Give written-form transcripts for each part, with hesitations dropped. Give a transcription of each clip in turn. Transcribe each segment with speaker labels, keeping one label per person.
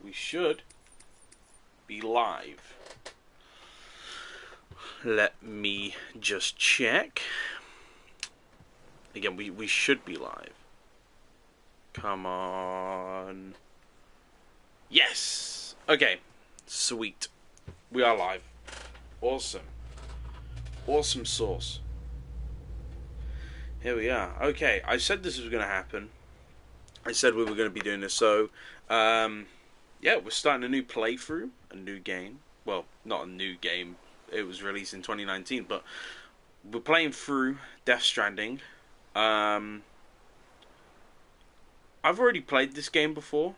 Speaker 1: we should be live. Let me just check. Again, we should be live. Come on. Yes! Okay. Sweet. We are live. Awesome. Awesome sauce. Here we are. Okay, I said this was going to happen. I said we were going to be doing this. So, yeah, we're starting a new playthrough. A new game. Well, not a new game. It was released in 2019. But we're playing through Death Stranding. I've already played this game before.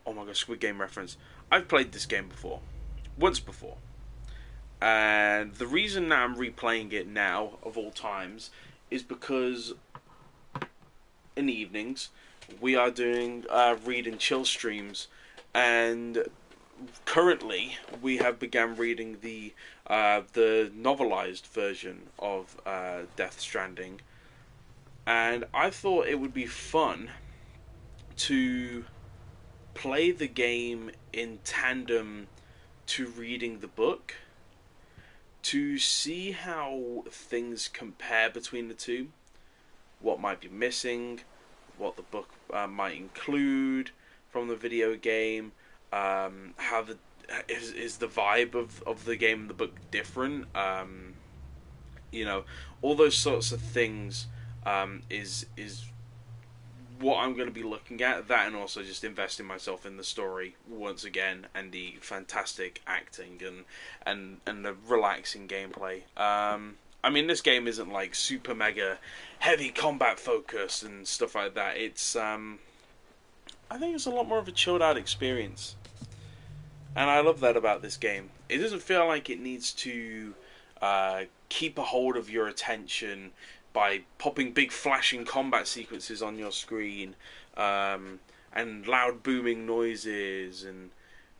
Speaker 1: Oh my gosh, Squid Game reference. I've played this game before. Once before. And the reason that I'm replaying it now, of all times, is because in the evenings we are doing read and chill streams, and currently we have begun reading the novelized version of Death Stranding, and I thought it would be fun to play the game in tandem to reading the book, to see how things compare between the two, what might be missing, what the book might include from the video game, how is the vibe of the game and the book different, you know, all those sorts of things is what I'm going to be looking at. That, and also just investing myself in the story once again, and the fantastic acting and the relaxing gameplay. I mean, this game isn't like super mega heavy combat focus and stuff like that. It's I think it's a lot more of a chilled out experience, and I love that about this game. It doesn't feel like it needs to keep a hold of your attention by popping big flashing combat sequences on your screen, and loud booming noises and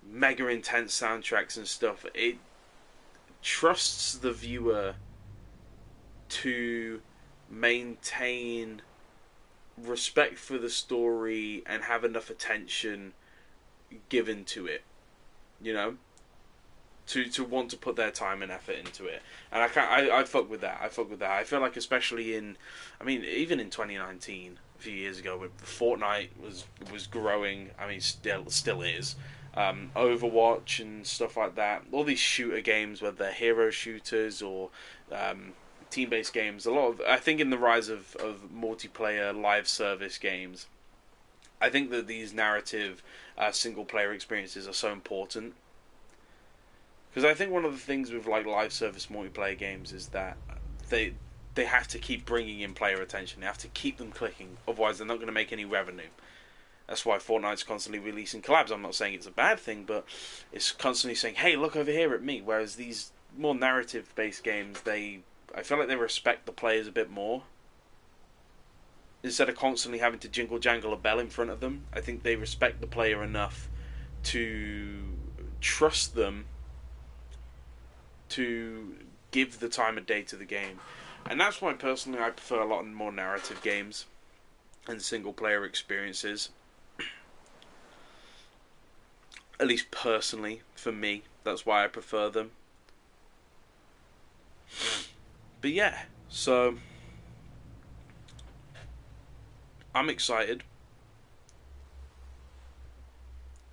Speaker 1: mega intense soundtracks and stuff. It trusts the viewer to maintain respect for the story and have enough attention given to it, you know, to want to put their time and effort into it. And I fuck with that. I feel like, especially in, I mean, even in 2019, a few years ago, when Fortnite was growing, I mean, still is, Overwatch and stuff like that, all these shooter games, whether they're hero shooters or team-based games, a lot of, I think in the rise of multiplayer live service games, I think that these narrative single-player experiences are so important. Because I think one of the things with like live service multiplayer games is that they have to keep bringing in player attention. They have to keep them clicking, otherwise they're not going to make any revenue. That's why Fortnite's constantly releasing collabs. I'm not saying it's a bad thing, but it's constantly saying, "Hey, look over here at me." Whereas these more narrative-based games, I feel like they respect the players a bit more. Instead of constantly having to jingle jangle a bell in front of them, I think they respect the player enough to trust them to give the time of day to the game. And that's why personally I prefer a lot more narrative games and single player experiences. At least personally, for me, that's why I prefer them. But yeah, so I'm excited.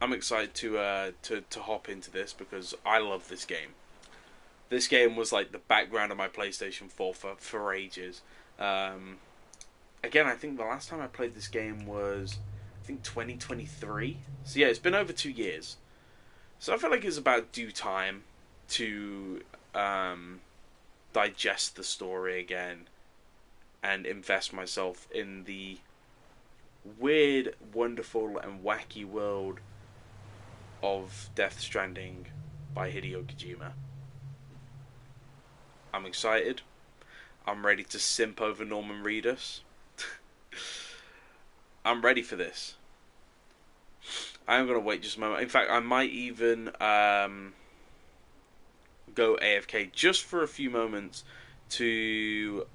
Speaker 1: I'm excited to hop into this because I love this game. This game was like the background of my PlayStation 4 for ages. Again, I think the last time I played this game was, I think, 2023. So yeah, it's been over 2 years. So I feel like it's about due time to digest the story again and invest myself in the weird, wonderful, and wacky world of Death Stranding by Hideo Kojima. I'm excited. I'm ready to simp over Norman Reedus. I'm ready for this. I'm going to wait just a moment. In fact, I might even go AFK just for a few moments to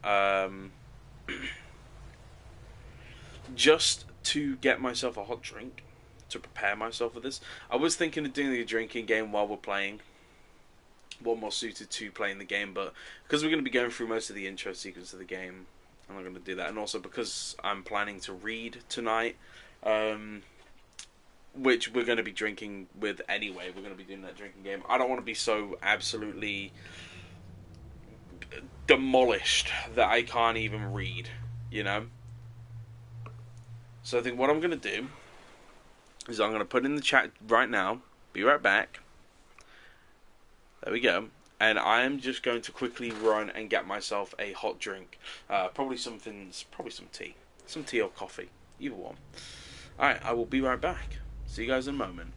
Speaker 1: just to get myself a hot drink, to prepare myself for this. I was thinking of doing the drinking game while we're playing. One more suited to playing the game, but because we're going to be going through most of the intro sequence of the game, I'm not going to do that. And also because I'm planning to read tonight, which we're going to be drinking with anyway. We're going to be doing that drinking game. I don't want to be so absolutely demolished that I can't even read, you know? So I think what I'm going to do is I'm going to put in the chat right now, be right back. There we go. And I'm just going to quickly run and get myself a hot drink. Probably some tea. Some tea or coffee. Either one. Alright, I will be right back. See you guys in a moment.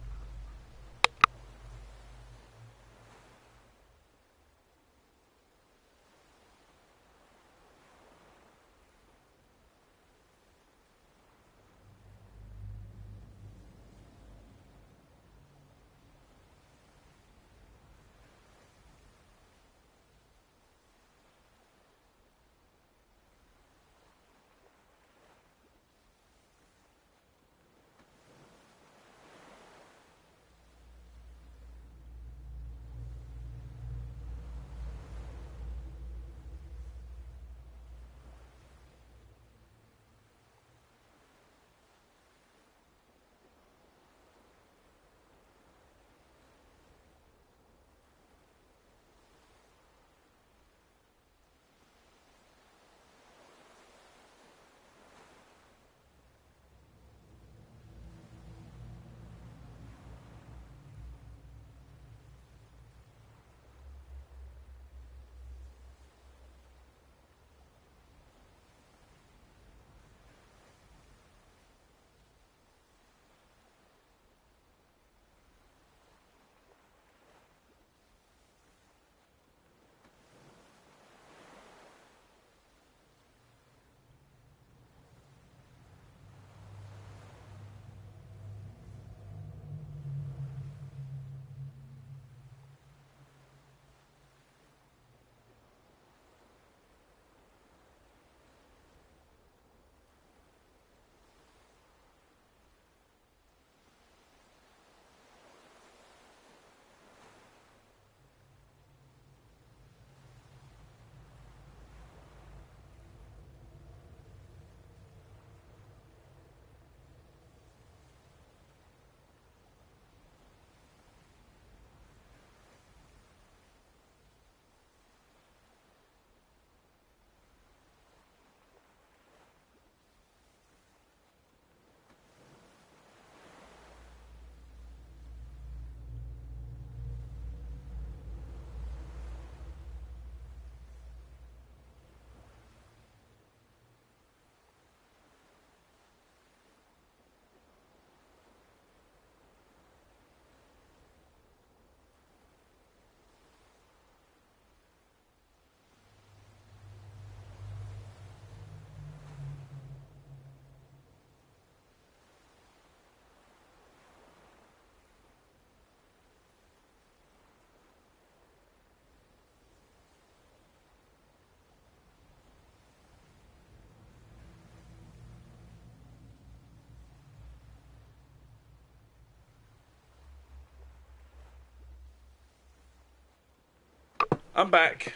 Speaker 1: I'm back.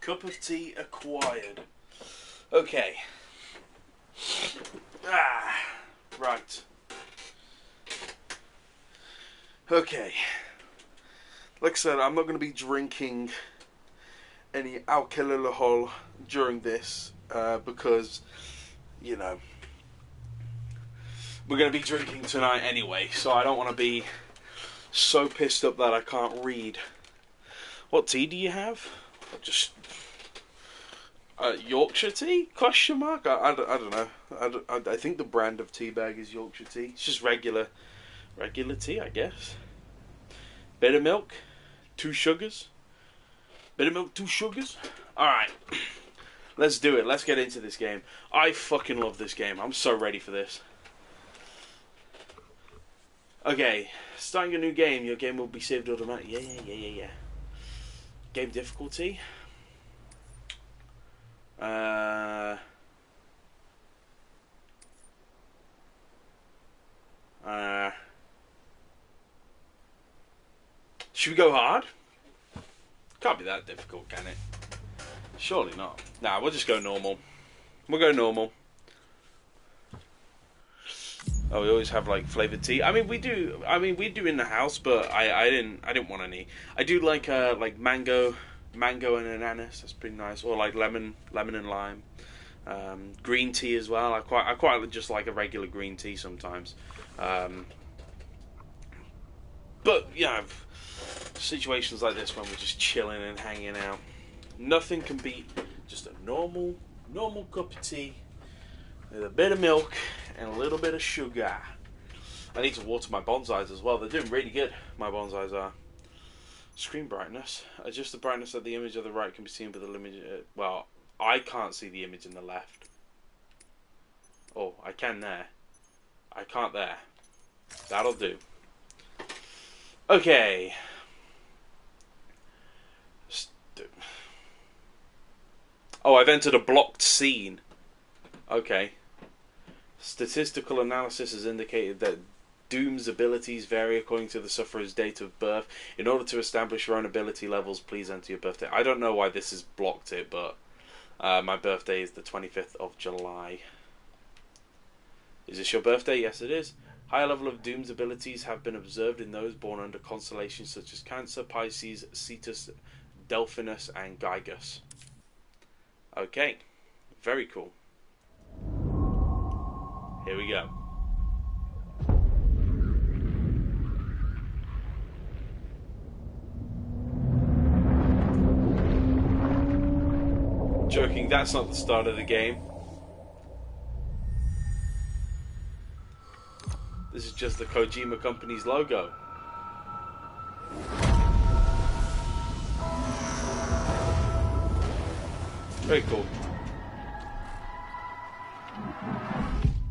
Speaker 1: Cup of tea acquired. Okay. Right. Okay. Like I said, I'm not going to be drinking any alcohol during this because, you know, we're going to be drinking tonight anyway, so I don't want to be so pissed up that I can't read. What tea do you have? Just Yorkshire tea? Question mark? I don't know. I think the brand of tea bag is Yorkshire tea. It's just regular tea, I guess. Bit of milk, 2 sugars. Bit of milk, 2 sugars. Alright. Let's do it. Let's get into this game. I fucking love this game. I'm so ready for this. Okay. Starting a new game. Your game will be saved automatically. Yeah. Game difficulty. Uh, should we go hard? Can't be that difficult, can it? Surely not. Nah, we'll just go normal. We'll go normal. Oh, we always have like flavored tea. I mean, we do. I mean, we do in the house, but I didn't want any. I do like mango and ananas. That's pretty nice. Or like lemon and lime. Green tea as well. I quite just like a regular green tea sometimes. But yeah, situations like this when we're just chilling and hanging out, nothing can beat just a normal cup of tea with a bit of milk and a little bit of sugar. I need to water my bonsais as well. They're doing really good. My bonsais are. Screen brightness. Adjust the brightness of the image of the right can be seen with the image. Well, I can't see the image in the left. Oh, I can there. I can't there. That'll do. Okay. Oh, I've entered a blocked scene. Okay. Statistical analysis has indicated that Doom's abilities vary according to the sufferer's date of birth. In order to establish your own ability levels, please enter your birthday. I don't know why this has blocked it, but my birthday is the 25th of July. Is this your birthday? Yes, it is. Higher level of Doom's abilities have been observed in those born under constellations such as Cancer, Pisces, Cetus, Delphinus, and Gygus. Okay. Very cool. Here we go. Joking, that's not the start of the game. This is just the Kojima Company's logo. Very cool.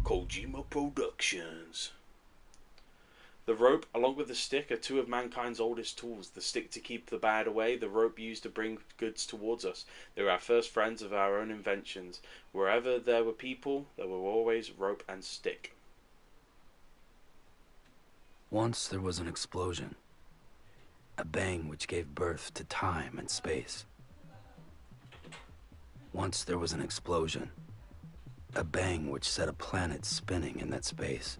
Speaker 1: Kojima Productions. The rope, along with the stick, are two of mankind's oldest tools. The stick to keep the bad away, the rope used to bring goods towards us. They were our first friends of our own inventions. Wherever there were people, there were always rope and stick.
Speaker 2: Once there was an explosion. A bang which gave birth to time and space. Once there was an explosion. A bang which set a planet spinning in that space.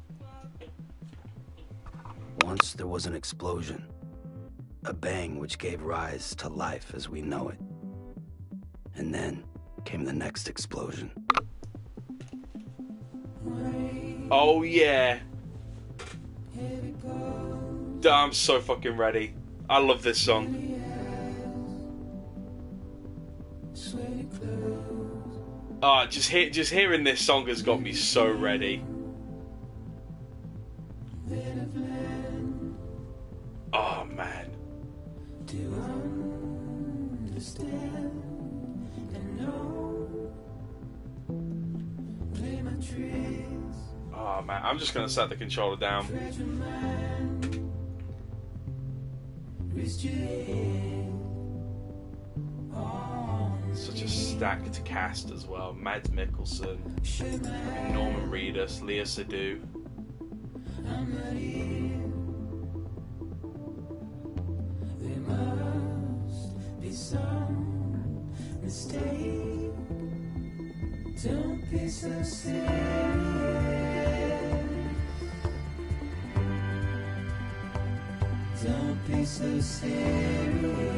Speaker 2: Once there was an explosion. A bang which gave rise to life as we know it. And then came the next explosion.
Speaker 1: Oh yeah. I'm so fucking ready. I love this song. Ah, just hearing this song has got me so ready. Oh man. Oh man, I'm just gonna set the controller down. Such a stacked cast as well. Mads Mikkelsen, Norman Reedus, Lea Seydoux.
Speaker 3: There must be some mistake. Don't be so serious. Don't be so serious.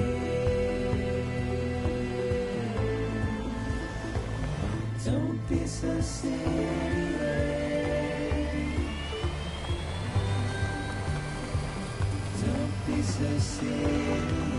Speaker 3: Don't be so serious. Don't be so serious.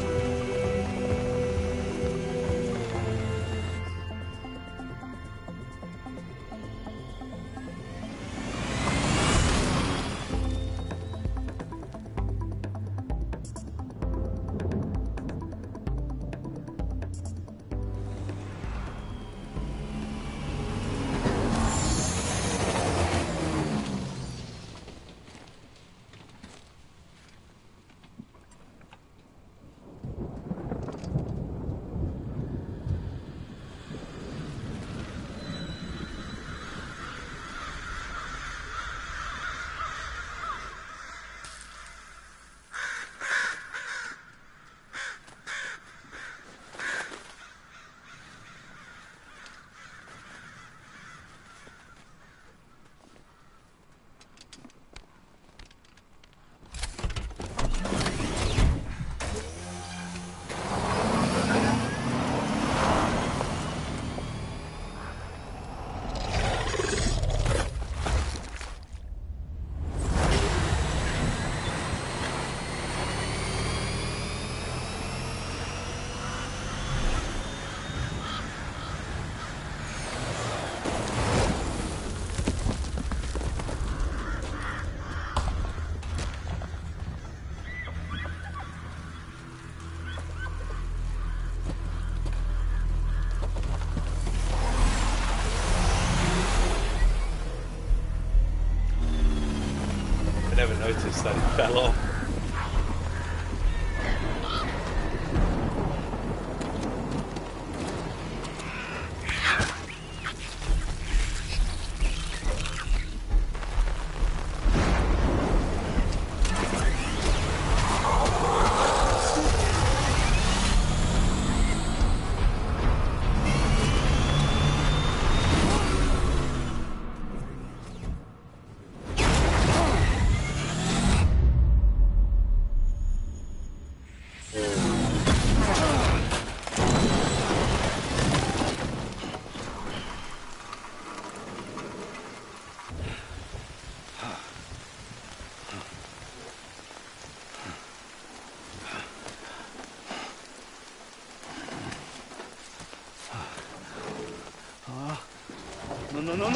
Speaker 1: notice that it fell off.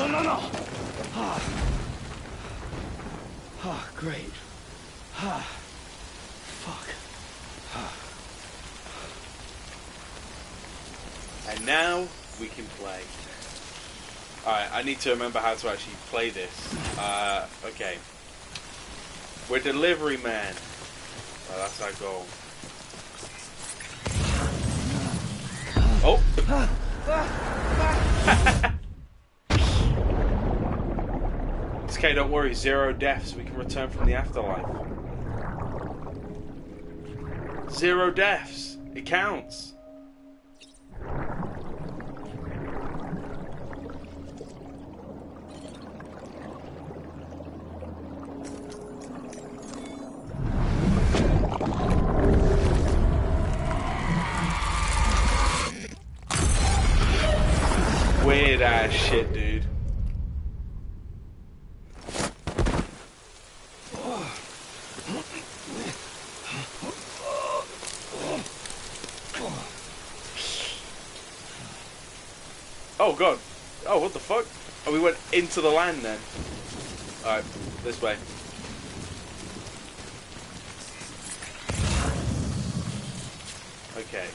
Speaker 2: No. Oh, great. Fuck.
Speaker 1: And now we can play. Alright, I need to remember how to actually play this. Okay. We're delivery man. Oh, that's our goal. Oh! It's okay, don't worry. 0 deaths. We can return from the afterlife. 0 deaths. It counts. Weird ass shit, dude. Oh god. Oh, what the fuck? Oh, we went into the land then. Alright, this way. Okay.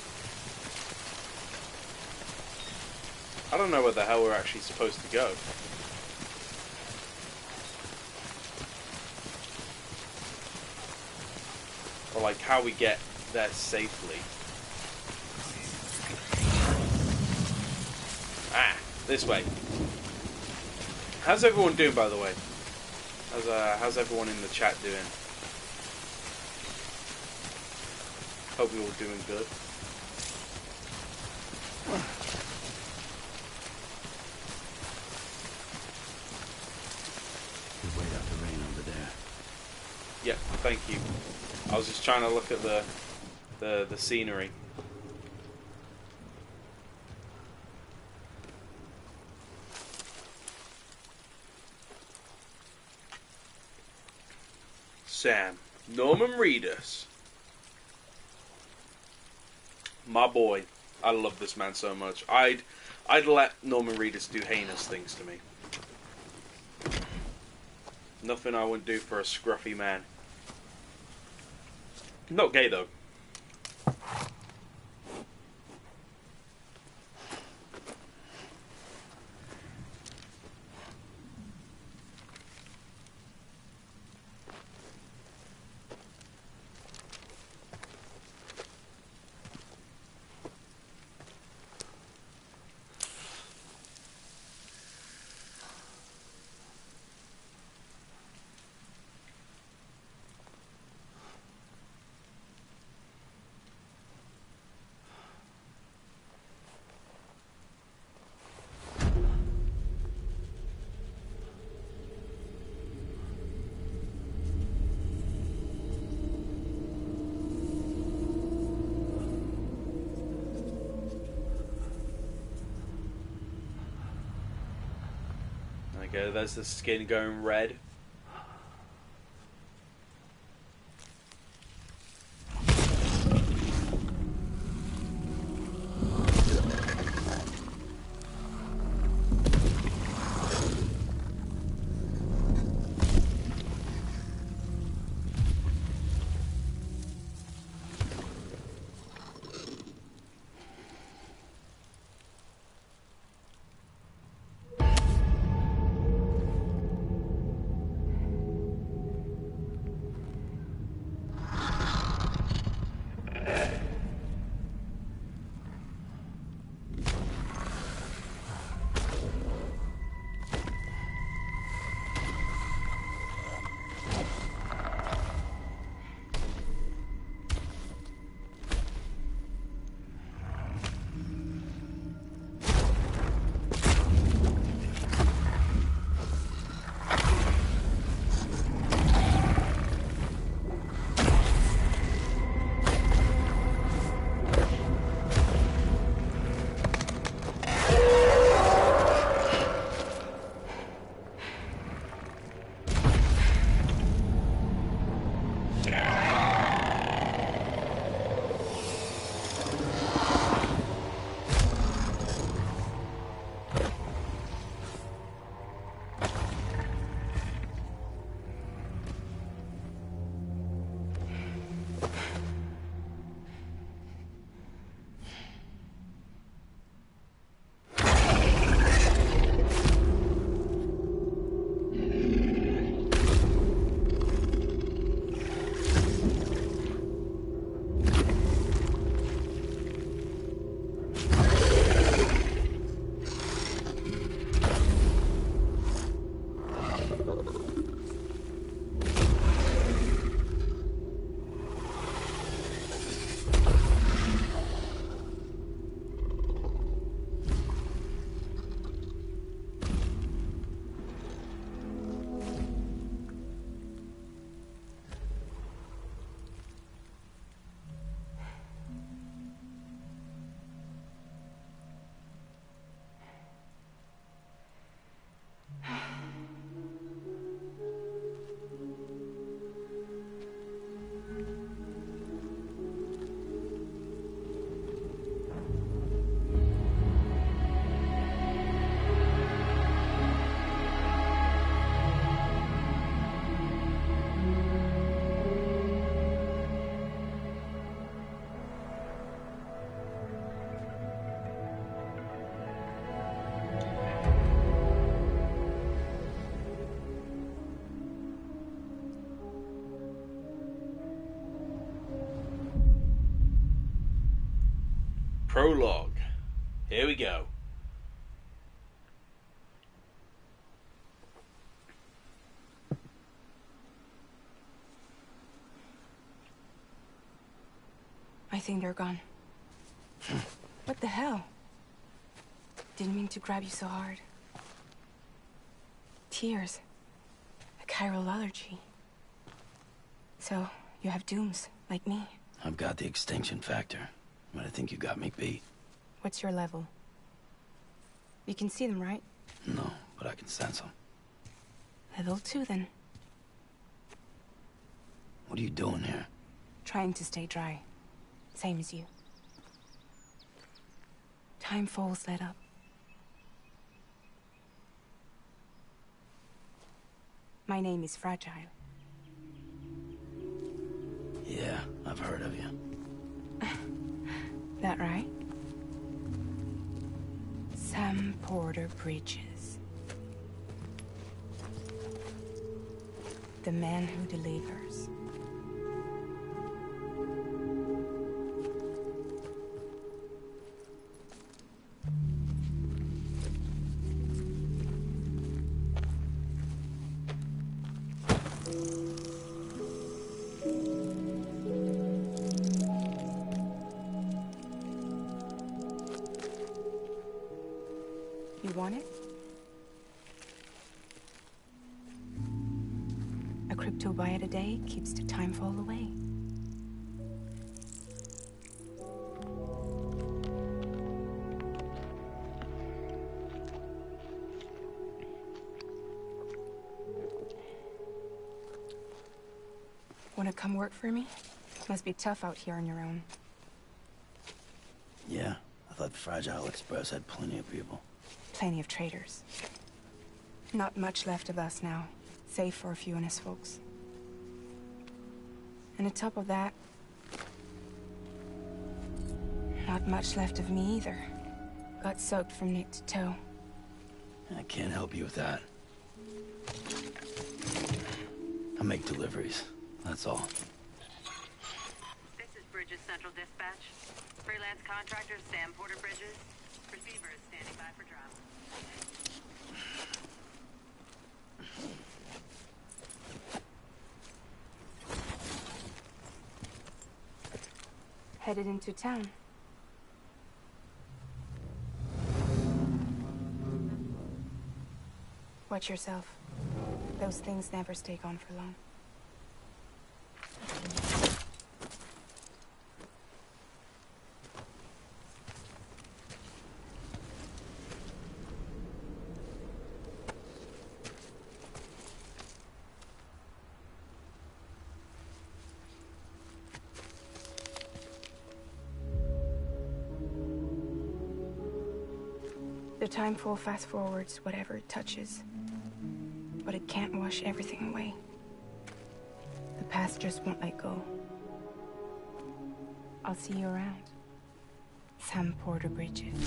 Speaker 1: I don't know where the hell we're actually supposed to go. Or like how we get there safely. Ah, this way. How's everyone doing, by the way? How's everyone in the chat doing? Hope you're all doing good.
Speaker 2: We've wait out the rain over there.
Speaker 1: Yep, thank you. I was just trying to look at the scenery. Sam, Norman Reedus. My boy. I love this man so much. I'd let Norman Reedus do heinous things to me. Nothing I wouldn't do for a scruffy man. Not gay though. Okay, there's the skin going red. Prologue. Here we go.
Speaker 4: I think they're gone. What the hell? Didn't mean to grab you so hard. Tears. A chiral allergy. So, you have dooms, like me.
Speaker 2: I've got the extinction factor, but I think you got me beat.
Speaker 4: What's your level? You can see them, right?
Speaker 2: No, but I can sense them.
Speaker 4: Level 2, then.
Speaker 2: What are you doing here?
Speaker 4: Trying to stay dry. Same as you. Time falls let up. My name is Fragile.
Speaker 2: Yeah, I've heard of you.
Speaker 4: That right? Sam Porter Bridges. The man who delivers. You want it? A crypto buy a day keeps the time fall away. Wanna come work for me? Must be tough out here on your own.
Speaker 2: Yeah, I thought Fragile Express had plenty of people.
Speaker 4: Plenty of traitors. Not much left of us now, save for a few honest folks. And on top of that, not much left of me either. Got soaked from neck to toe.
Speaker 2: I can't help you with that. I make deliveries, that's all.
Speaker 5: This is Bridges Central Dispatch. Freelance contractor Sam Porter Bridges. Receiver is standing by for drop.
Speaker 4: Headed into town. Watch yourself. Those things never stay gone for long. The timefall fast forwards whatever it touches. But it can't wash everything away. The past just won't let go. I'll see you around. Sam Porter Bridges.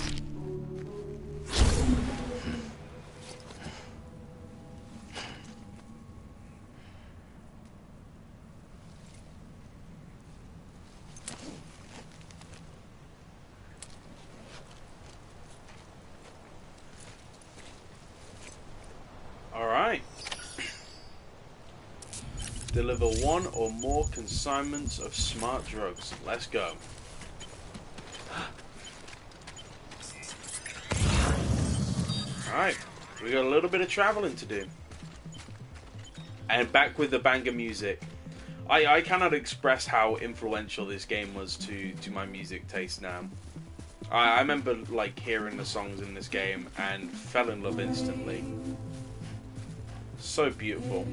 Speaker 1: Alright. Deliver one or more consignments of smart drugs. Let's go. Alright. We got a little bit of traveling to do. And back with the banger music. I cannot express how influential this game was to my music taste now. I remember like hearing the songs in this game and fell in love instantly. So beautiful.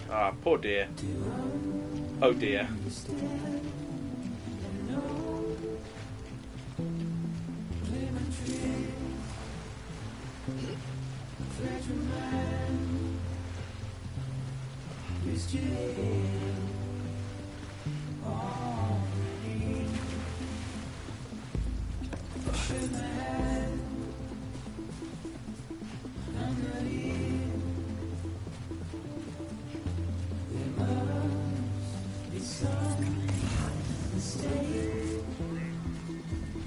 Speaker 1: Ah, poor dear. Oh dear.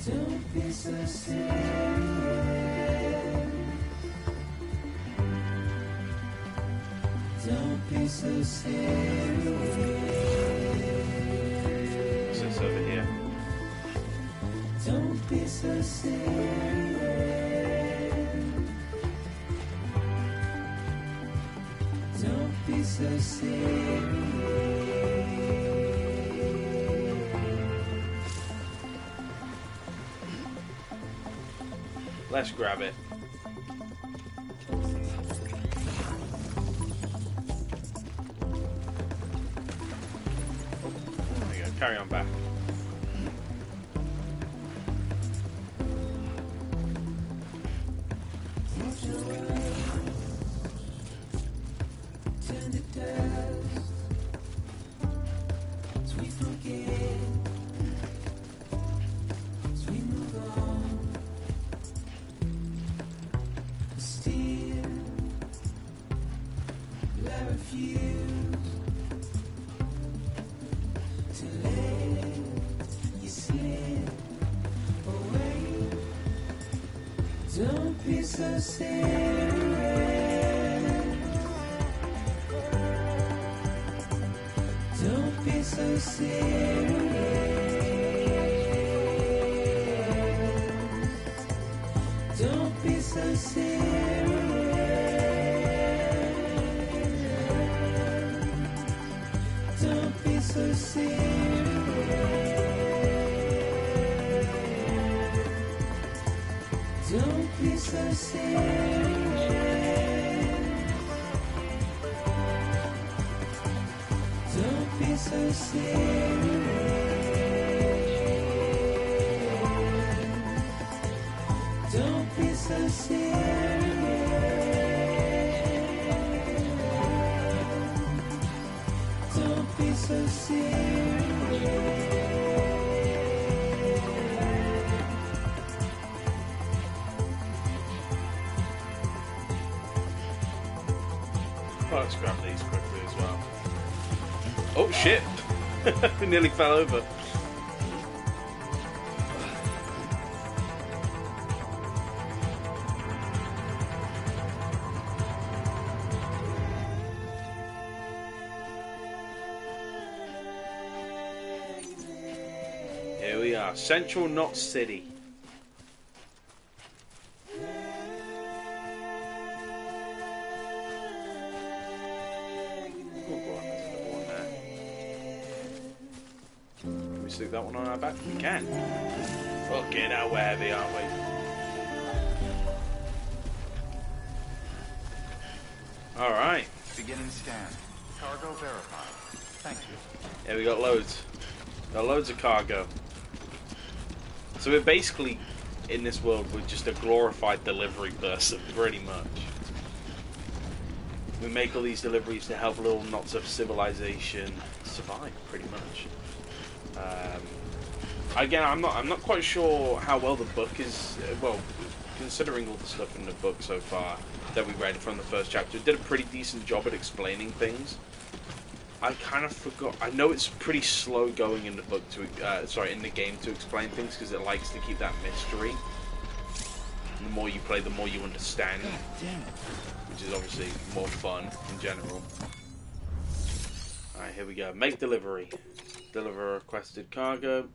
Speaker 3: Don't be so serious. Don't be so serious.
Speaker 1: What's this over here?
Speaker 3: Don't be so serious. Don't be so serious.
Speaker 1: Let's grab it. There you go. Carry on back.
Speaker 3: Turn to dust as we forget, as we move on. Still, I refuse to let you slip away. Don't be so serious. Don't be so serious. Don't be so serious. Don't be so serious. Don't be so serious. Don't be so serious. Don't be so serious. Don't be so serious.
Speaker 1: Oh, let's grab these quickly as well. Oh shit! We nearly fell over. Here we are, Central Knot City. Stick that one on our back? We can. Fucking hell, we're heavy, aren't we? Alright.
Speaker 6: Beginning scan. Cargo verified. Thank you.
Speaker 1: Yeah, we got loads. Got loads of cargo. So we're basically, in this world, we're just a glorified delivery person, pretty much. We make all these deliveries to help little knots of civilization survive, pretty much. Again, I'm not quite sure how well the book is. Well, considering all the stuff in the book so far that we read from the first chapter, it did a pretty decent job at explaining things. I kind of forgot. I know it's pretty slow going in the book to, in the game to explain things because it likes to keep that mystery. And the more you play, the more you understand.
Speaker 2: God damn it.
Speaker 1: Which is obviously more fun in general. Alright, here we go. Make delivery. Deliver requested cargo.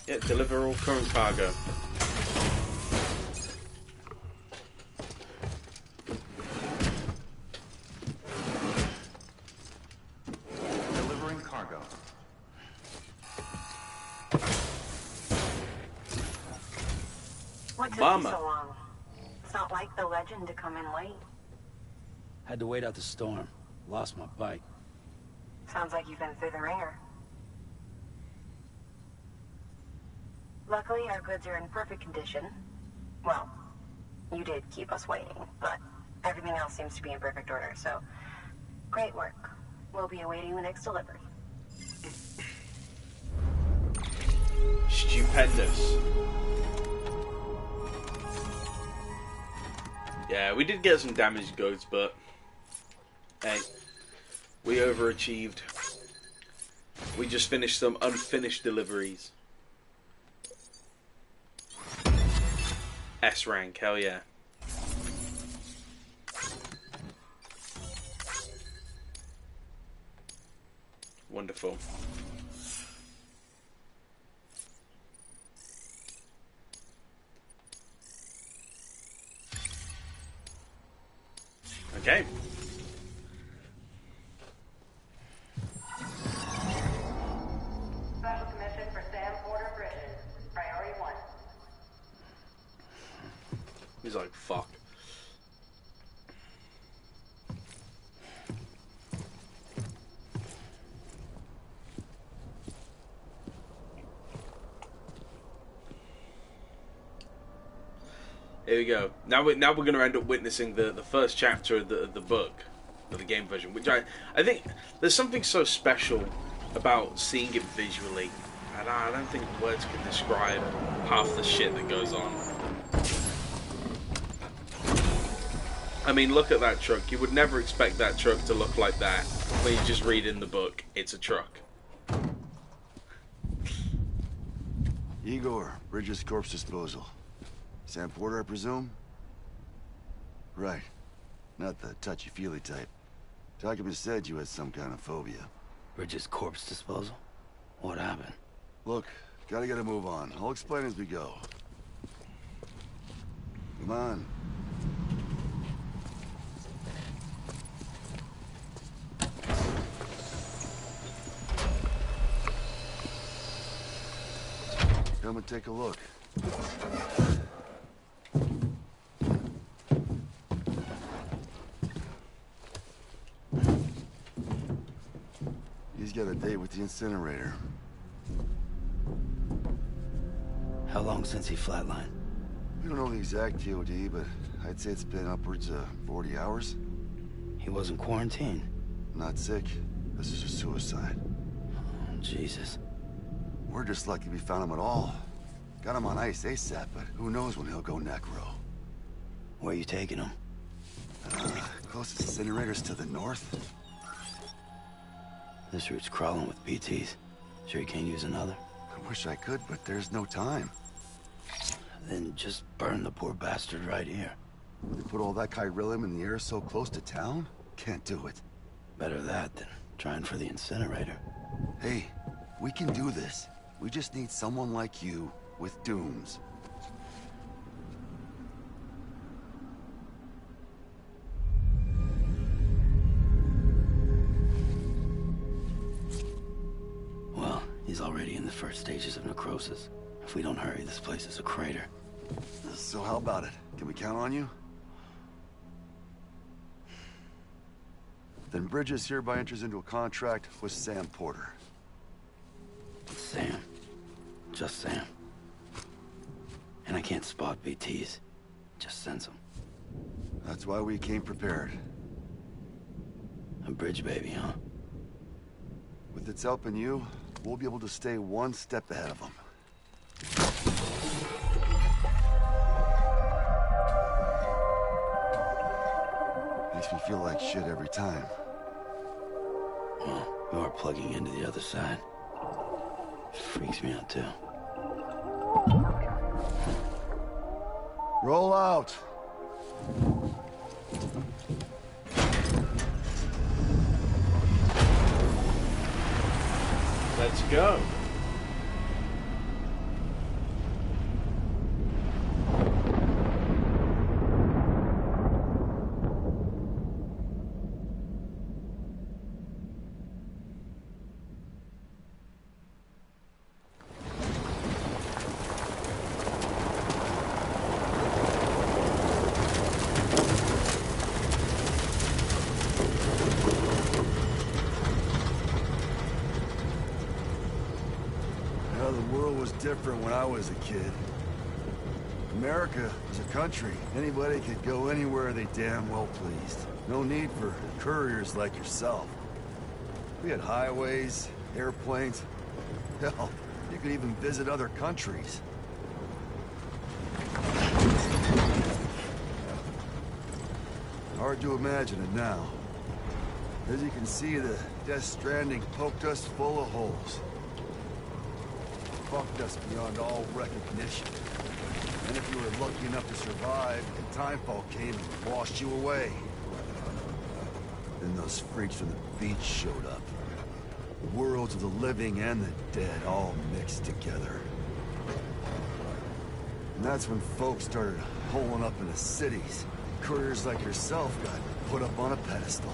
Speaker 1: Yeah, deliver all current cargo.
Speaker 6: Delivering cargo.
Speaker 5: What took
Speaker 1: Mama.
Speaker 5: you so long? It's not like the legend to come in late.
Speaker 2: Had to wait out the storm. Lost my bike.
Speaker 5: Sounds like you've been through the ringer. Luckily, our goods are in perfect condition. Well, you did keep us waiting, but everything else seems to be in perfect order, so great work. We'll be awaiting the next delivery.
Speaker 1: Stupendous. Yeah, we did get some damaged goods, but hey, we overachieved. We just finished some unfinished deliveries. S rank, hell yeah. Wonderful. Okay.
Speaker 5: Special commission for Sam Porter Bridges. Priority 1.
Speaker 1: He's like, fuck. Here we go. Now we're going to end up witnessing the first chapter of the book, of the game version, which I think there's something so special about seeing it visually. And I don't think words can describe half the shit that goes on. I mean, look at that truck. You would never expect that truck to look like that when you just read in the book, it's a truck.
Speaker 7: Igor, Bridges Corpse Disposal. Sam Porter, I presume? Right. Not the touchy-feely type. Documents said you had some kind of phobia.
Speaker 2: Bridges corpse disposal? What happened?
Speaker 7: Look, gotta get a move on. I'll explain as we go. Come on. Come and take a look. He's got a date with the incinerator.
Speaker 2: How long since he flatlined?
Speaker 7: We don't know the exact TOD, but I'd say it's been upwards of 40 hours.
Speaker 2: He wasn't quarantined.
Speaker 7: Not sick. This is a suicide.
Speaker 2: Oh, Jesus.
Speaker 7: We're just lucky we found him at all. Got him on ice ASAP, but who knows when he'll go necro.
Speaker 2: Where you taking him?
Speaker 7: Closest incinerator's to the north.
Speaker 2: This route's crawling with PTs. Sure you can't use another?
Speaker 7: I wish I could, but there's no time.
Speaker 2: Then just burn the poor bastard right here.
Speaker 7: They put all that chiralium in the air so close to town? Can't do it.
Speaker 2: Better that than trying for the incinerator.
Speaker 7: Hey, we can do this. We just need someone like you with dooms.
Speaker 2: Well, he's already in the first stages of necrosis. If we don't hurry, this place is a crater.
Speaker 7: So how about it? Can we count on you? Then Bridges hereby enters into a contract with Sam Porter.
Speaker 2: Sam. Just Sam. And I can't spot BTs. Just sense them.
Speaker 7: That's why we came prepared.
Speaker 2: A bridge baby, huh?
Speaker 7: With its help and you, we'll be able to stay one step ahead of them. Makes me feel like shit every time.
Speaker 2: Well, you are plugging into the other side. Freaks me out, too.
Speaker 7: Roll out!
Speaker 1: Let's go.
Speaker 7: Different when I was a kid. America was a country. Anybody could go anywhere they damn well pleased. No need for couriers like yourself. We had highways, airplanes. Hell, you could even visit other countries. Hard to imagine it now. As you can see, the Death Stranding poked us full of holes. Fucked us beyond all recognition. And if you were lucky enough to survive, and Timefall came and washed you away. Then those freaks from the beach showed up. The worlds of the living and the dead all mixed together. And that's when folks started holing up into cities. Couriers like yourself got put up on a pedestal.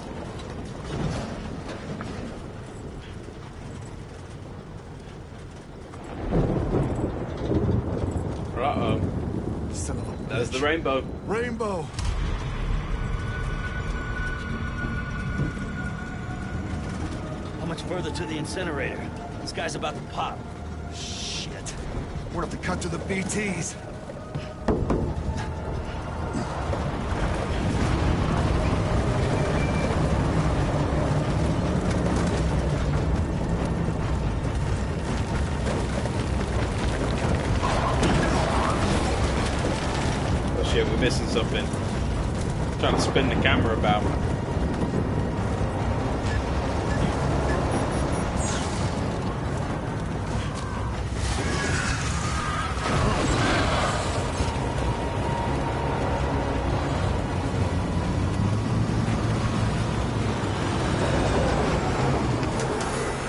Speaker 1: Uh-oh.
Speaker 7: Son of a bitch.
Speaker 1: There's the rainbow.
Speaker 7: Rainbow!
Speaker 8: How much further to the incinerator? This guy's about to pop.
Speaker 7: Shit. We're gonna have to cut to the BTs.
Speaker 1: Shit, we're missing something. Trying to spin the camera about.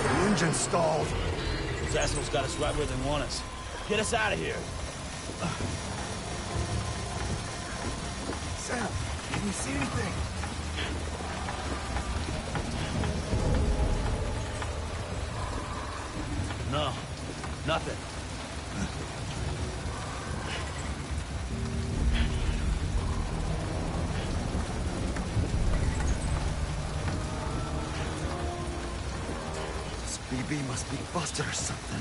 Speaker 7: The engine stalled.
Speaker 8: Those assholes got us right where they want us. Get us out of here.
Speaker 7: Sam, can you see anything?
Speaker 8: No, nothing.
Speaker 7: This BB must be busted or something.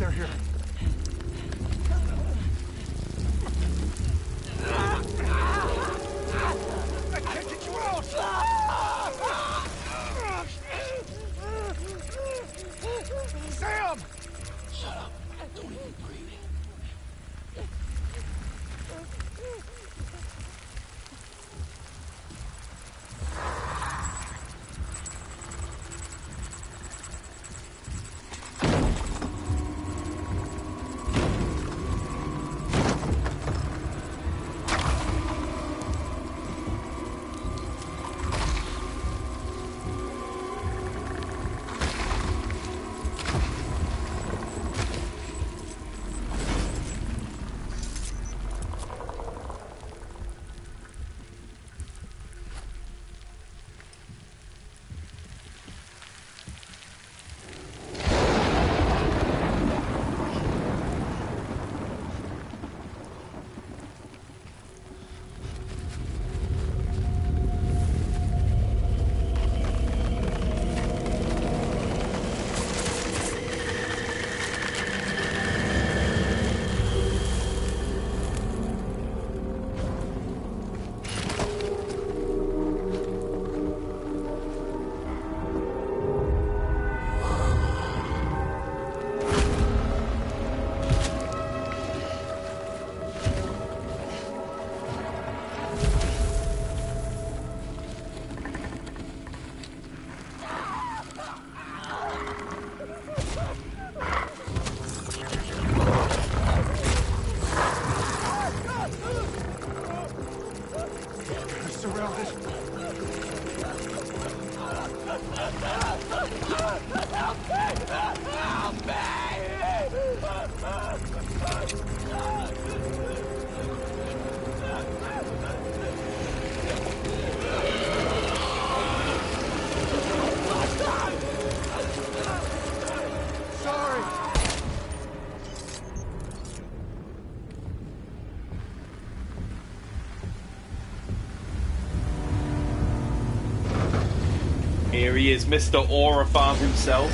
Speaker 7: they're here. I can't get you out! Sam!
Speaker 2: Shut up. Don't even breathe.
Speaker 1: Here he is, Mr. Aura Farm himself.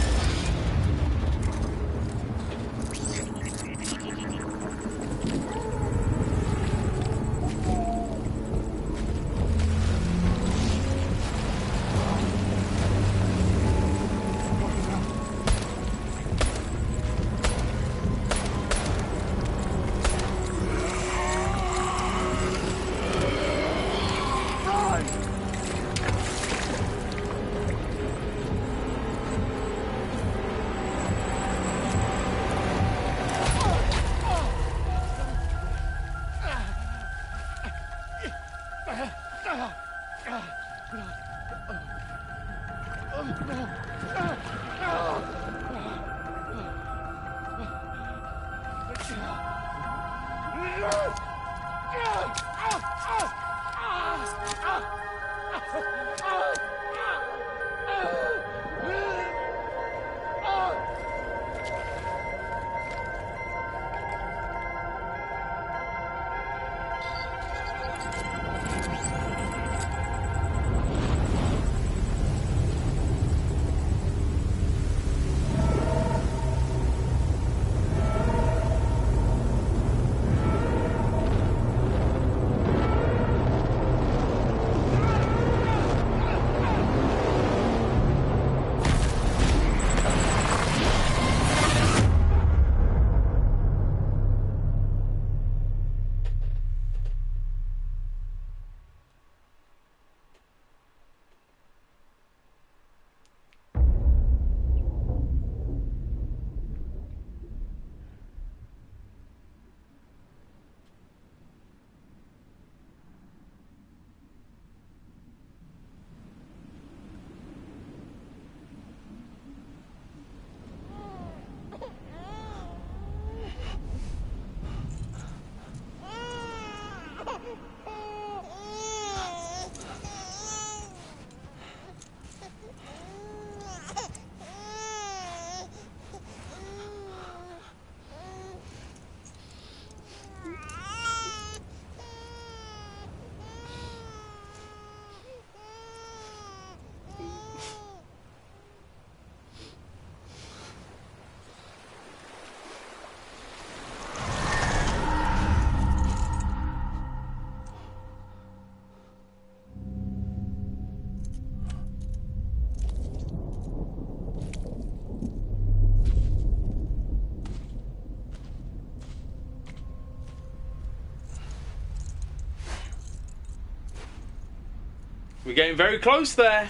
Speaker 1: We're getting very close there.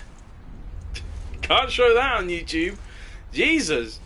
Speaker 1: Can't show that on YouTube. Jesus.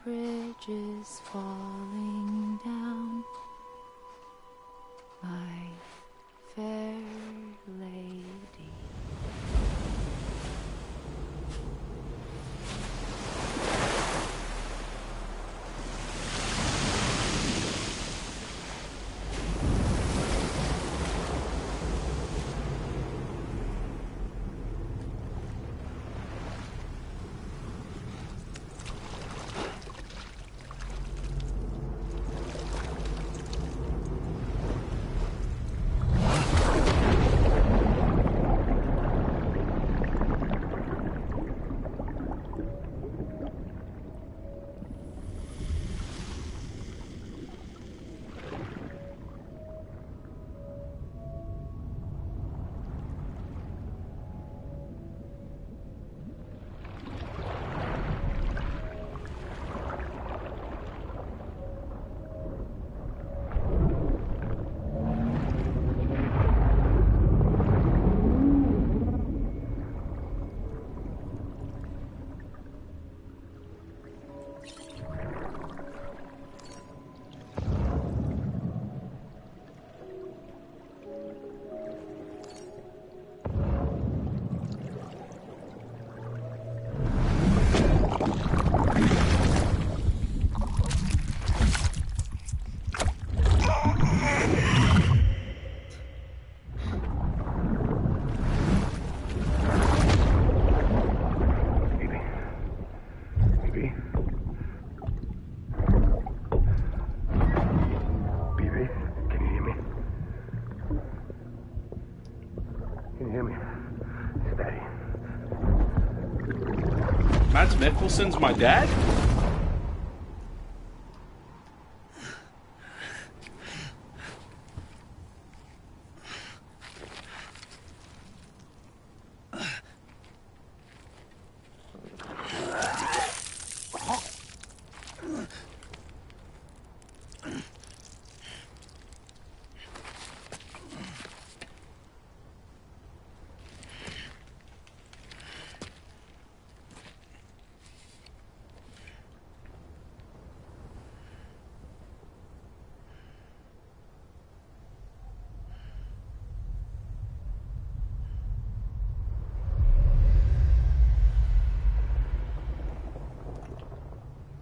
Speaker 9: Bridges falling down, my fair lady.
Speaker 1: Mads Mikkelsen's my dad?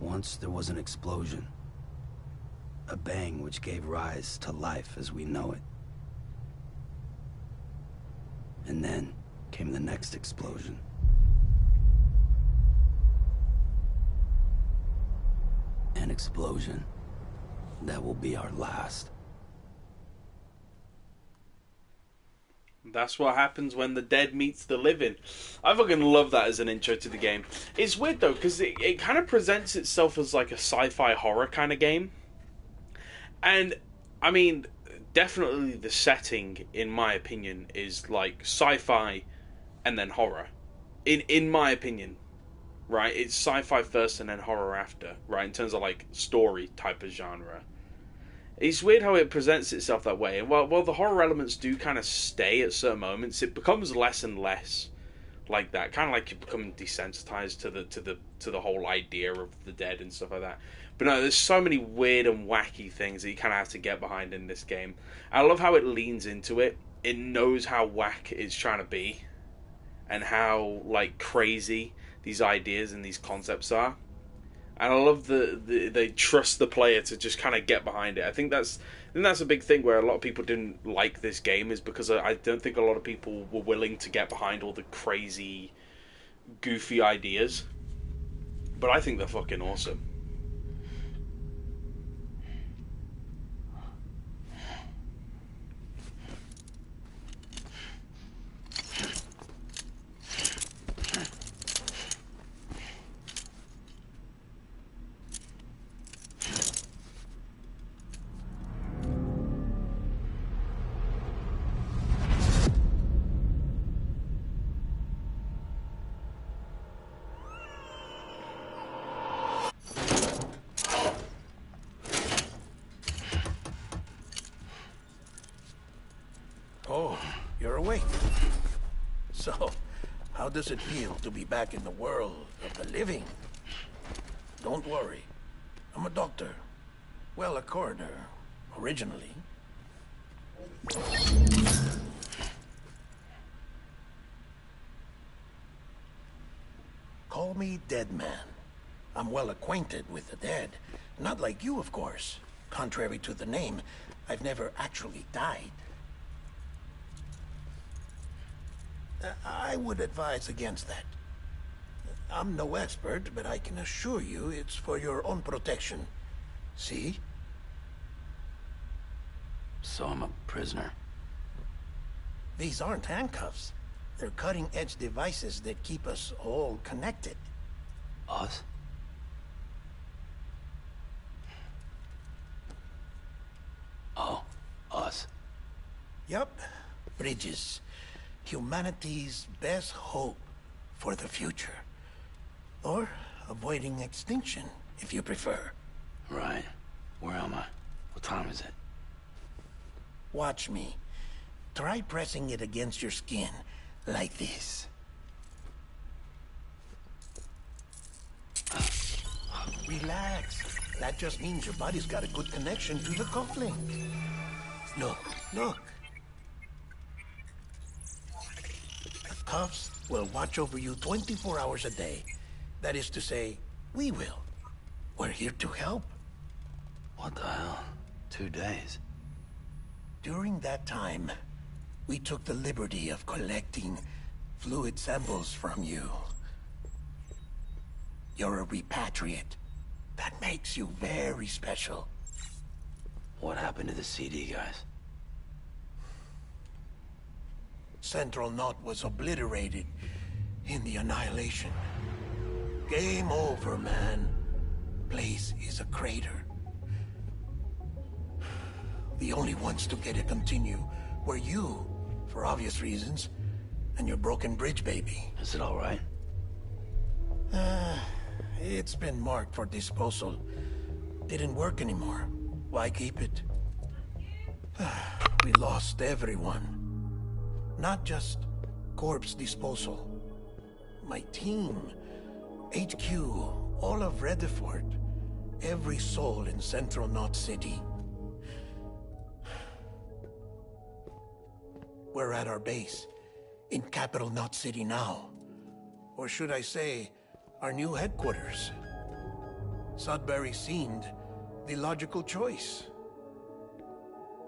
Speaker 2: Once there was an explosion. A bang which gave rise to life as we know it. And then came the next explosion. An explosion that will be our last.
Speaker 1: That's what happens when the dead meets the living. I fucking love that as an intro to the game. It's weird though, because it kind of presents itself as like a sci-fi horror kind of game. And, I mean, definitely the setting, in my opinion, is like sci-fi and then horror. In my opinion, right? It's sci-fi first and then horror after, right? In terms of like story type of genre. It's weird how it presents itself that way. And while the horror elements do kind of stay at certain moments, it becomes less and less like that. Kind of like you become desensitized to the whole idea of the dead and stuff like that. But no, there's so many weird and wacky things that you kind of have to get behind in this game. I love how it leans into it. It knows how whack it's trying to be, and how like crazy these ideas and these concepts are. And I love they trust the player to just kind of get behind it. I think that's a big thing where a lot of people didn't like this game, is because I don't think a lot of people were willing to get behind all the crazy, goofy ideas. But I think they're fucking awesome.
Speaker 10: Oh, you're awake. So, how does it feel to be back in the world of the living? Don't worry. I'm a doctor. Well, a coroner, originally. Call me Dead Man. I'm well acquainted with the dead. Not like you, of course. Contrary to the name, I've never actually died. I would advise against that. I'm no expert, but I can assure you it's for your own protection. See?
Speaker 2: So I'm a prisoner.
Speaker 10: These aren't handcuffs. They're cutting-edge devices that keep us all connected.
Speaker 2: Us? Oh, us.
Speaker 10: Yup. Bridges. Humanity's best hope for the future. Or avoiding extinction, if you prefer.
Speaker 2: Right. Where am I? What time is it?
Speaker 10: Watch me. Try pressing it against your skin, like this. Relax. That just means your body's got a good connection to the cufflink. Look, look. The cuffs will watch over you 24 hours a day. That is to say, we will. We're here to help.
Speaker 2: What the hell? 2 days?
Speaker 10: During that time, we took the liberty of collecting fluid samples from you. You're a repatriate. That makes you very special.
Speaker 2: What happened to the CD guys?
Speaker 10: Central Knot was obliterated in the Annihilation. Game over, man. Place is a crater. The only ones to get it continue were you, for obvious reasons, and your broken bridge baby.
Speaker 2: Is it all right?
Speaker 10: It's been marked for disposal. Didn't work anymore. Why keep it? We lost everyone. Not just corpse disposal. My team, HQ, all of Redford, every soul in Central Knot City. We're at our base, in Capital Knot City now. Or should I say, our new headquarters. Sudbury seemed the logical choice.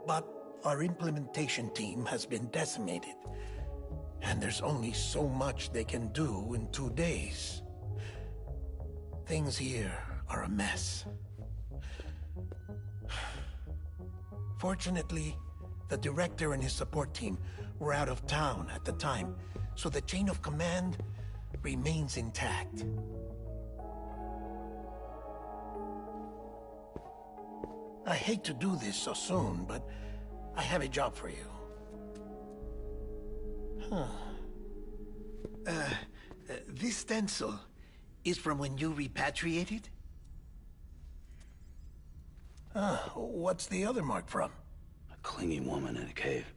Speaker 10: But our implementation team has been decimated, and there's only so much they can do in 2 days. Things here are a mess. Fortunately, the director and his support team were out of town at the time, so the chain of command remains intact. I hate to do this so soon, but I have a job for you. This stencil is from when you repatriated? What's the other mark from?
Speaker 2: A clinging woman in a cave.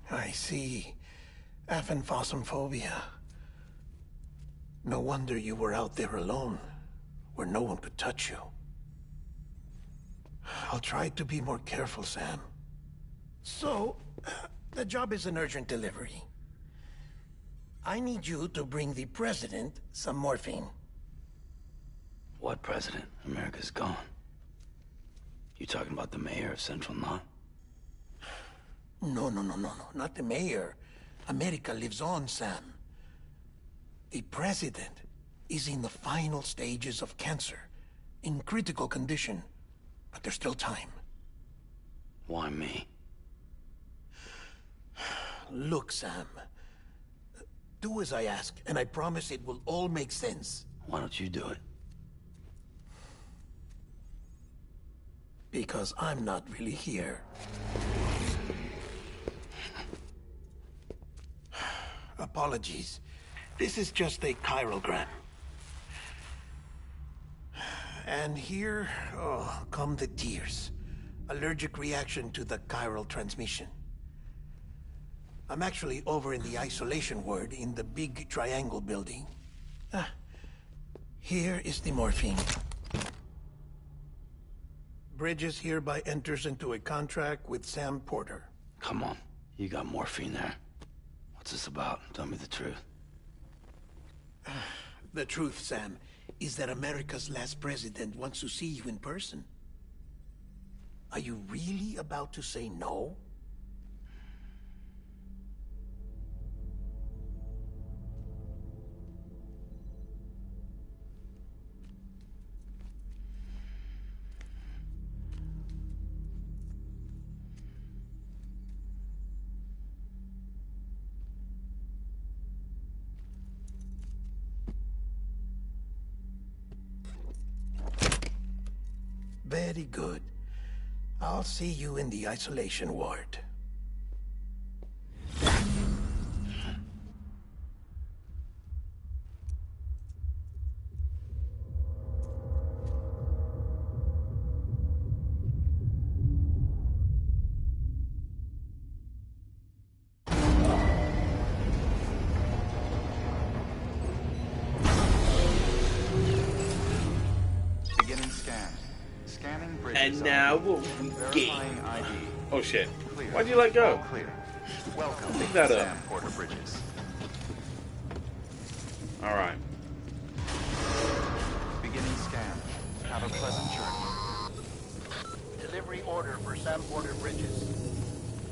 Speaker 10: I see. Aphenphosmphobia. No wonder you were out there alone, where no one could touch you. I'll try to be more careful, Sam. So, the job is an urgent delivery. I need you to bring the president some morphine.
Speaker 2: What president? America's gone. You talking about the mayor of Central Knot?
Speaker 10: No, not the mayor. America lives on, Sam. The president is in the final stages of cancer, in critical condition, but there's still time.
Speaker 2: Why me?
Speaker 10: Look, Sam. Do as I ask, and I promise it will all make sense.
Speaker 2: Why don't you do it?
Speaker 10: Because I'm not really here. Apologies. This is just a chiralgram. And here, come the tears. Allergic reaction to the chiral transmission. I'm actually over in the isolation ward in the big triangle building. Here is the morphine. Bridges hereby enters into a contract with Sam Porter.
Speaker 2: Come on. You got morphine there. What's this about? Tell me the truth.
Speaker 10: The truth, Sam, is that America's last president wants to see you in person. Are you really about to say no? Very good. I'll see you in the isolation ward.
Speaker 6: Beginning scan. Scanning bridges.
Speaker 1: And now what we get?
Speaker 6: Verifying ID.
Speaker 1: Oh shit.
Speaker 6: Clear.
Speaker 1: Why'd you let go?
Speaker 6: All clear. Welcome
Speaker 1: Pick
Speaker 6: to
Speaker 1: that up.
Speaker 6: Sam Porter Bridges.
Speaker 1: Alright.
Speaker 6: Beginning scan. Have a pleasant journey.
Speaker 10: Delivery order for Sam Porter Bridges.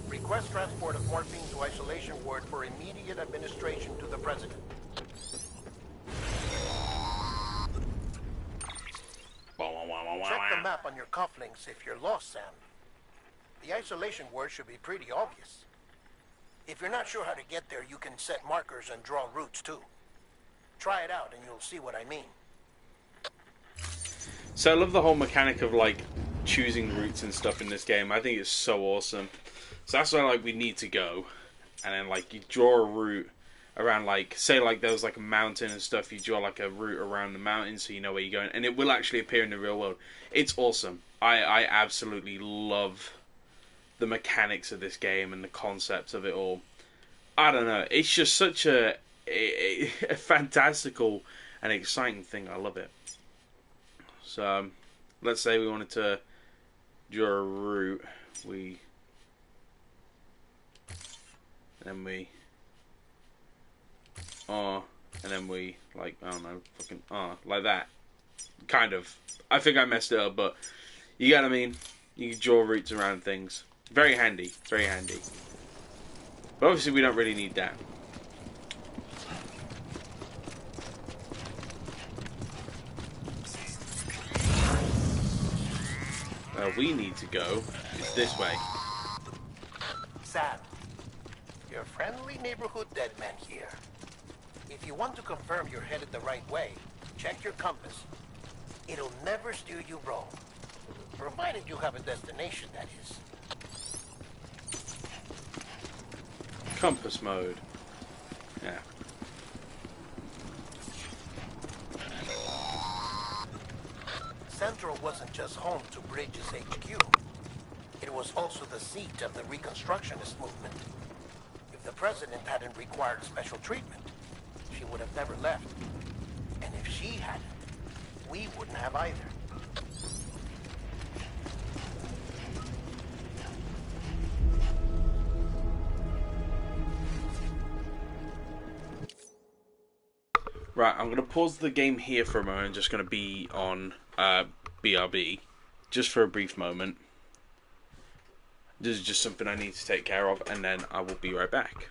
Speaker 10: Request transport of morphine to isolation ward for immediate administration to the president. Check the map on your cufflinks if you're lost, Sam. The isolation word should be pretty obvious. If you're not sure how to get there, you can set markers and draw routes too. Try it out and you'll see what I mean.
Speaker 1: So I love the whole mechanic of like choosing routes and stuff in this game. I think it's so awesome. So that's where like we need to go, and then like you draw a route around, like say like there was like a mountain and stuff. You draw like a route around the mountain so you know where you're going, and it will actually appear in the real world. It's awesome. I absolutely love the mechanics of this game and the concept of it all. I don't know. It's just such a fantastical and exciting thing. I love it. So, let's say we wanted to draw a route. And then we, like, I don't know, fucking, like that. Kind of. I think I messed it up, but you get what I mean? You can draw routes around things. Very handy. Very handy. But obviously we don't really need that. Where we need to go is this way.
Speaker 10: Sam, your friendly neighborhood dead man here. If you want to confirm you're headed the right way, check your compass. It'll never steer you wrong. Provided you have a destination, that is.
Speaker 1: Compass mode. Yeah.
Speaker 10: Central wasn't just home to Bridges HQ. It was also the seat of the Reconstructionist movement. If the president hadn't required special treatment, she would have never left.
Speaker 11: she hadn't, we wouldn't have either.
Speaker 1: Right, I'm going to pause the game here for a moment. I'm just going to be on BRB just for a brief moment. This is just something I need to take care of, and then I will be right back.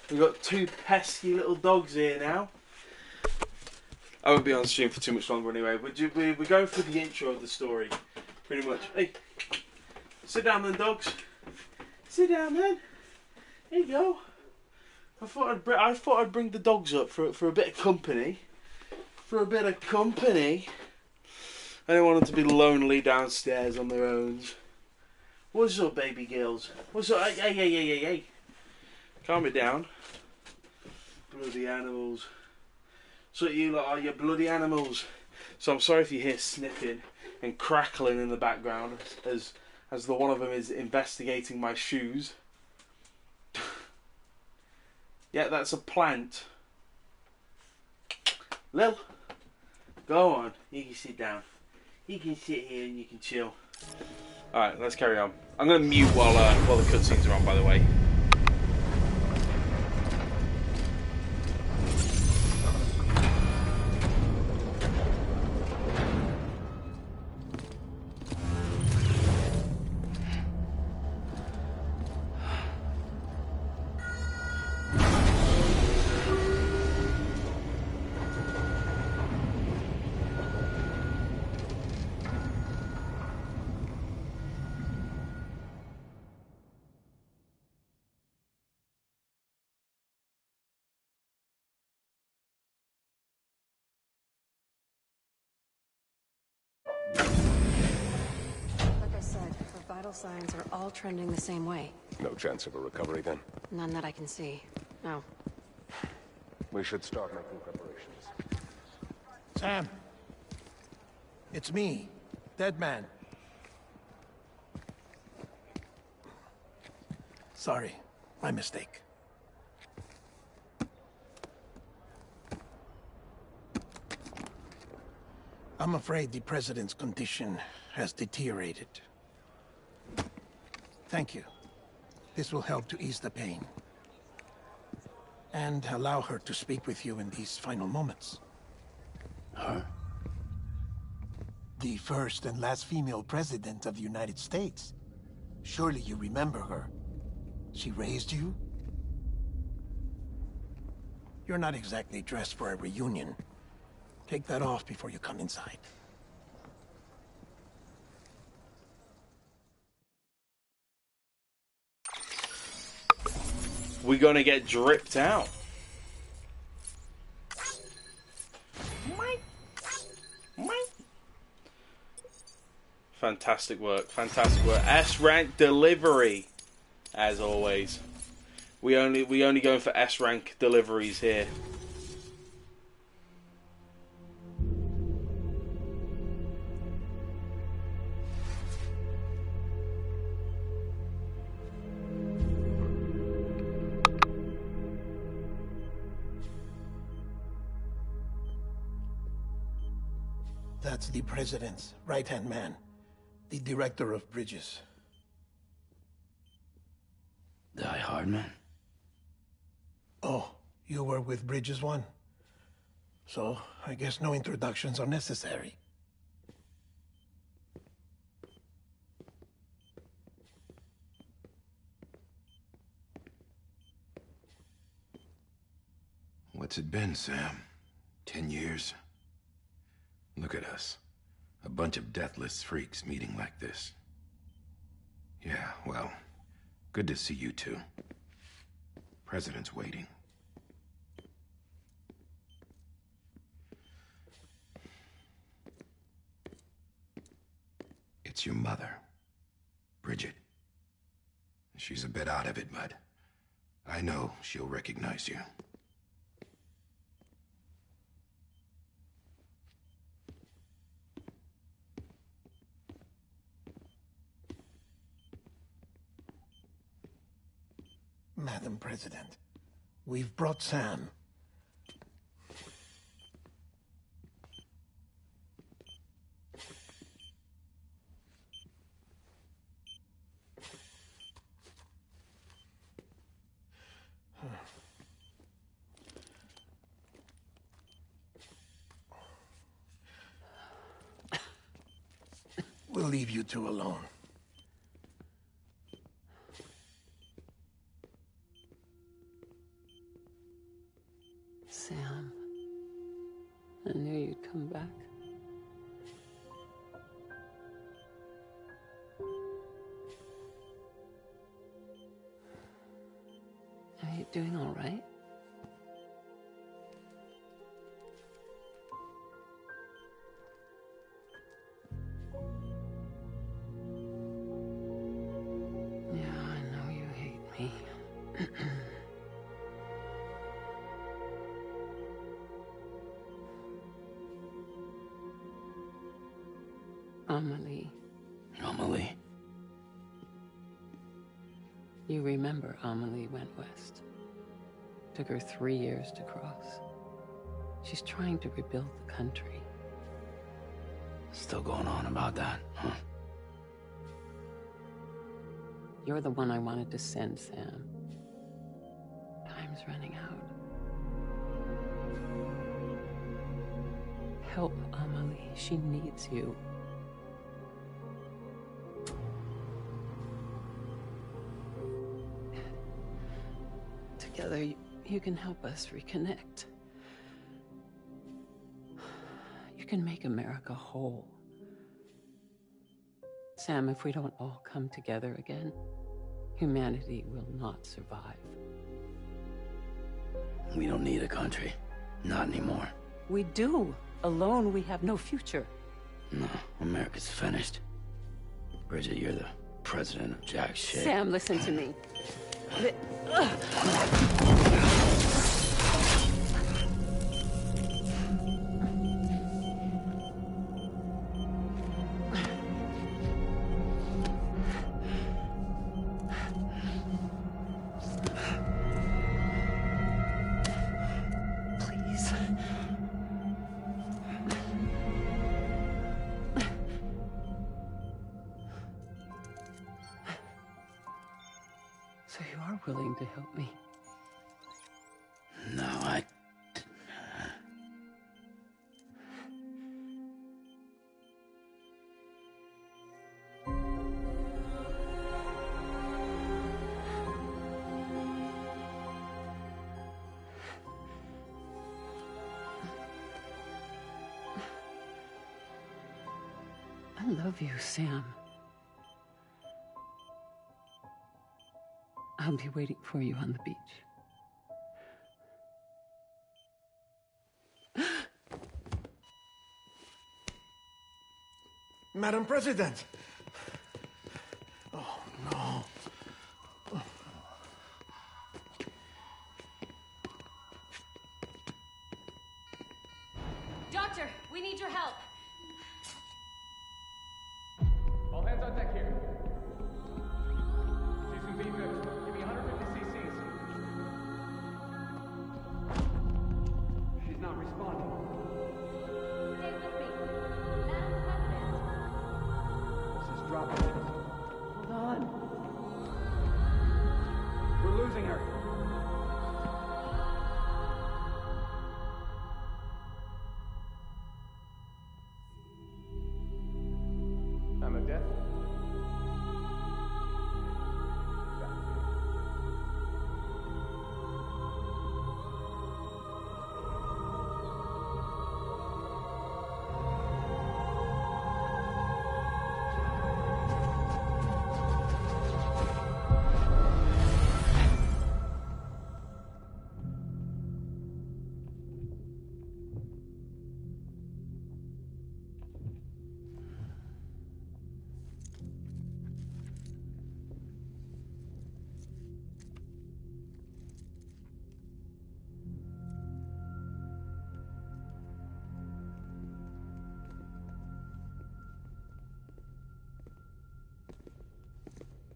Speaker 1: We've got two pesky little dogs here now. I won't be on stream for too much longer anyway. We're going through the intro of the story, pretty much. Hey, sit down then, dogs. Sit down then. Here you go. I thought I'd bring the dogs up for a bit of company. For a bit of company. I don't want them to be lonely downstairs on their own. What's up, baby girls? What's up? Hey. Calm it down. Bloody animals. So you lot are, you bloody animals. So I'm sorry if you hear sniffing and crackling in the background as the one of them is investigating my shoes. Yeah, that's a plant. Lil, go on. You can sit down. You can sit here and you can chill. Alright, let's carry on. I'm going to mute while the cutscenes are on, by the way.
Speaker 12: Like I said, her vital signs are all trending the same way.
Speaker 13: No chance of a recovery then?
Speaker 12: None that I can see. No.
Speaker 13: We should start making preparations.
Speaker 10: Sam. It's me, Dead Man. Sorry, my mistake. I'm afraid the President's condition has deteriorated. Thank you. This will help to ease the pain. And allow her to speak with you in these final moments.
Speaker 2: Her?
Speaker 10: The first and last female president of the United States. Surely you remember her. She raised you? You're not exactly dressed for a reunion. Take that off before you come inside.
Speaker 1: We're gonna get dripped out. Fantastic work, fantastic work. S-rank delivery, as always. We only going for S-rank deliveries here.
Speaker 10: That's the President's right-hand man. The Director of Bridges.
Speaker 2: Die Hardman?
Speaker 10: Oh, you were with Bridges 1? So, I guess no introductions are necessary.
Speaker 14: What's it been, Sam? 10 years? Look at us. A bunch of deathless freaks meeting like this. Yeah, well, good to see you two. President's waiting. It's your mother, Bridget. She's a bit out of it, but I know she'll recognize you.
Speaker 10: Madam President, we've brought Sam. We'll leave you two alone.
Speaker 15: Are you doing all right? Yeah, I know you hate me. Amelie.
Speaker 2: Amelie?
Speaker 15: You remember Amelie went west. Took her 3 years to cross. She's trying to rebuild the country.
Speaker 2: Still going on about that, huh?
Speaker 15: You're the one I wanted to send, Sam. Time's running out. Help Amelie. She needs you. Together, you can help us reconnect. You can make America whole. Sam, if we don't all come together again, humanity will not survive.
Speaker 2: We don't need a country. Not anymore.
Speaker 15: We do. Alone, we have no future.
Speaker 2: No, America's finished. Bridget, you're the president of jack shit.
Speaker 15: Sam, listen to me. Please. So you are willing to help me?
Speaker 2: No, I...
Speaker 15: I love you, Sam. I'll be waiting for you on the beach.
Speaker 10: Madam President! Oh, no.
Speaker 16: Doctor, we need your help.
Speaker 17: All hands on deck here. Season B fixed. Give me 150 cc's. She's not responding.
Speaker 16: Stay with me.
Speaker 17: This is dropping.
Speaker 15: Hold on.
Speaker 17: We're losing her. I'm a death.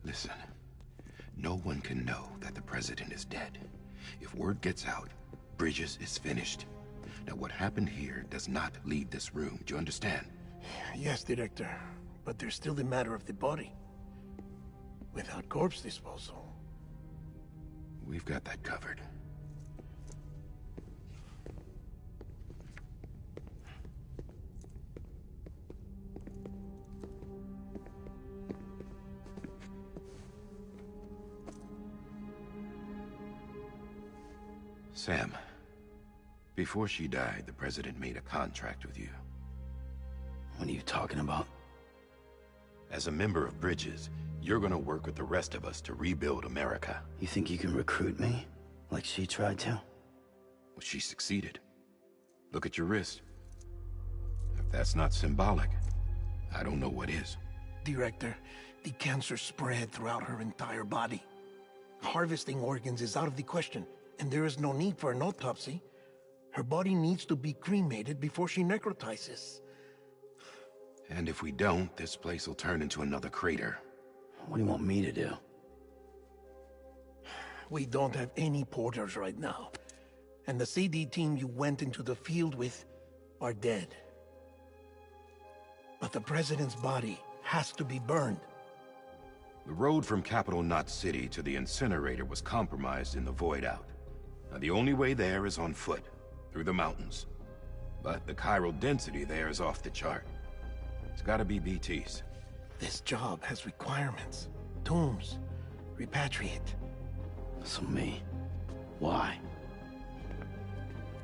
Speaker 14: Listen, no one can know that the president is dead. If word gets out, Bridges is finished. Now, what happened here does not leave this room. Do you understand?
Speaker 10: Yes, Director. But there's still the matter of the body. Without corpse disposal.
Speaker 14: We've got that covered. Sam, before she died, the president made a contract with you.
Speaker 2: What are you talking about?
Speaker 14: As a member of Bridges, You're gonna work with the rest of us to rebuild America.
Speaker 2: You think you can recruit me? Like she tried to?
Speaker 14: Well, she succeeded. Look at your wrist. If that's not symbolic, I don't know what is.
Speaker 10: Director, the cancer spread throughout her entire body. Harvesting organs is out of the question, and there is no need for an autopsy. Her body needs to be cremated before she necrotizes.
Speaker 14: And if we don't, this place will turn into another crater.
Speaker 2: What do you want me to do?
Speaker 10: We don't have any porters right now. And the CD team you went into the field with are dead. But the president's body has to be burned.
Speaker 14: The road from Capital Knot City to the incinerator was compromised in the void out. Now the only way there is on foot, through the mountains. But the chiral density there is off the chart. It's gotta be BTs.
Speaker 10: This job has requirements. Tombs. Repatriate.
Speaker 2: So me. Why?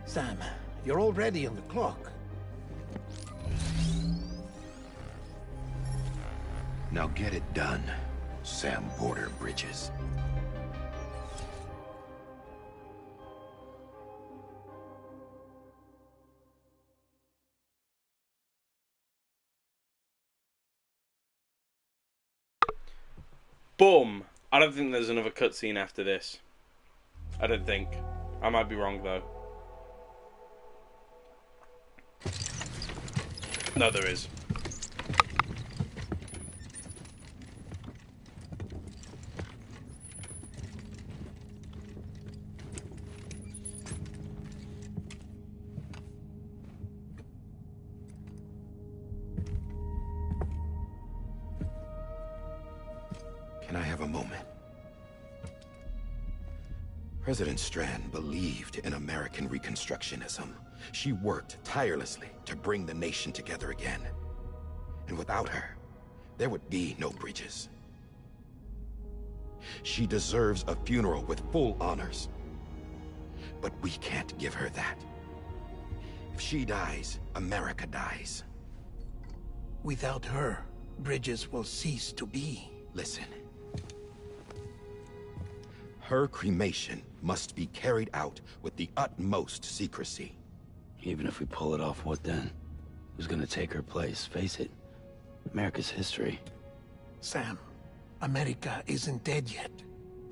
Speaker 10: Sam, you're already on the clock.
Speaker 14: Now get it done, Sam Porter Bridges.
Speaker 1: Boom! I don't think there's another cutscene after this. I don't think. I might be wrong though. No, there is.
Speaker 14: Can I have a moment? President Strand believed in American Reconstructionism. She worked tirelessly to bring the nation together again. And without her, there would be no Bridges. She deserves a funeral with full honors. But we can't give her that. If she dies, America dies.
Speaker 10: Without her, Bridges will cease to be.
Speaker 14: Listen. Her cremation must be carried out with the utmost secrecy.
Speaker 2: Even if we pull it off, what then? Who's gonna take her place? Face it, America's history.
Speaker 10: Sam, America isn't dead yet.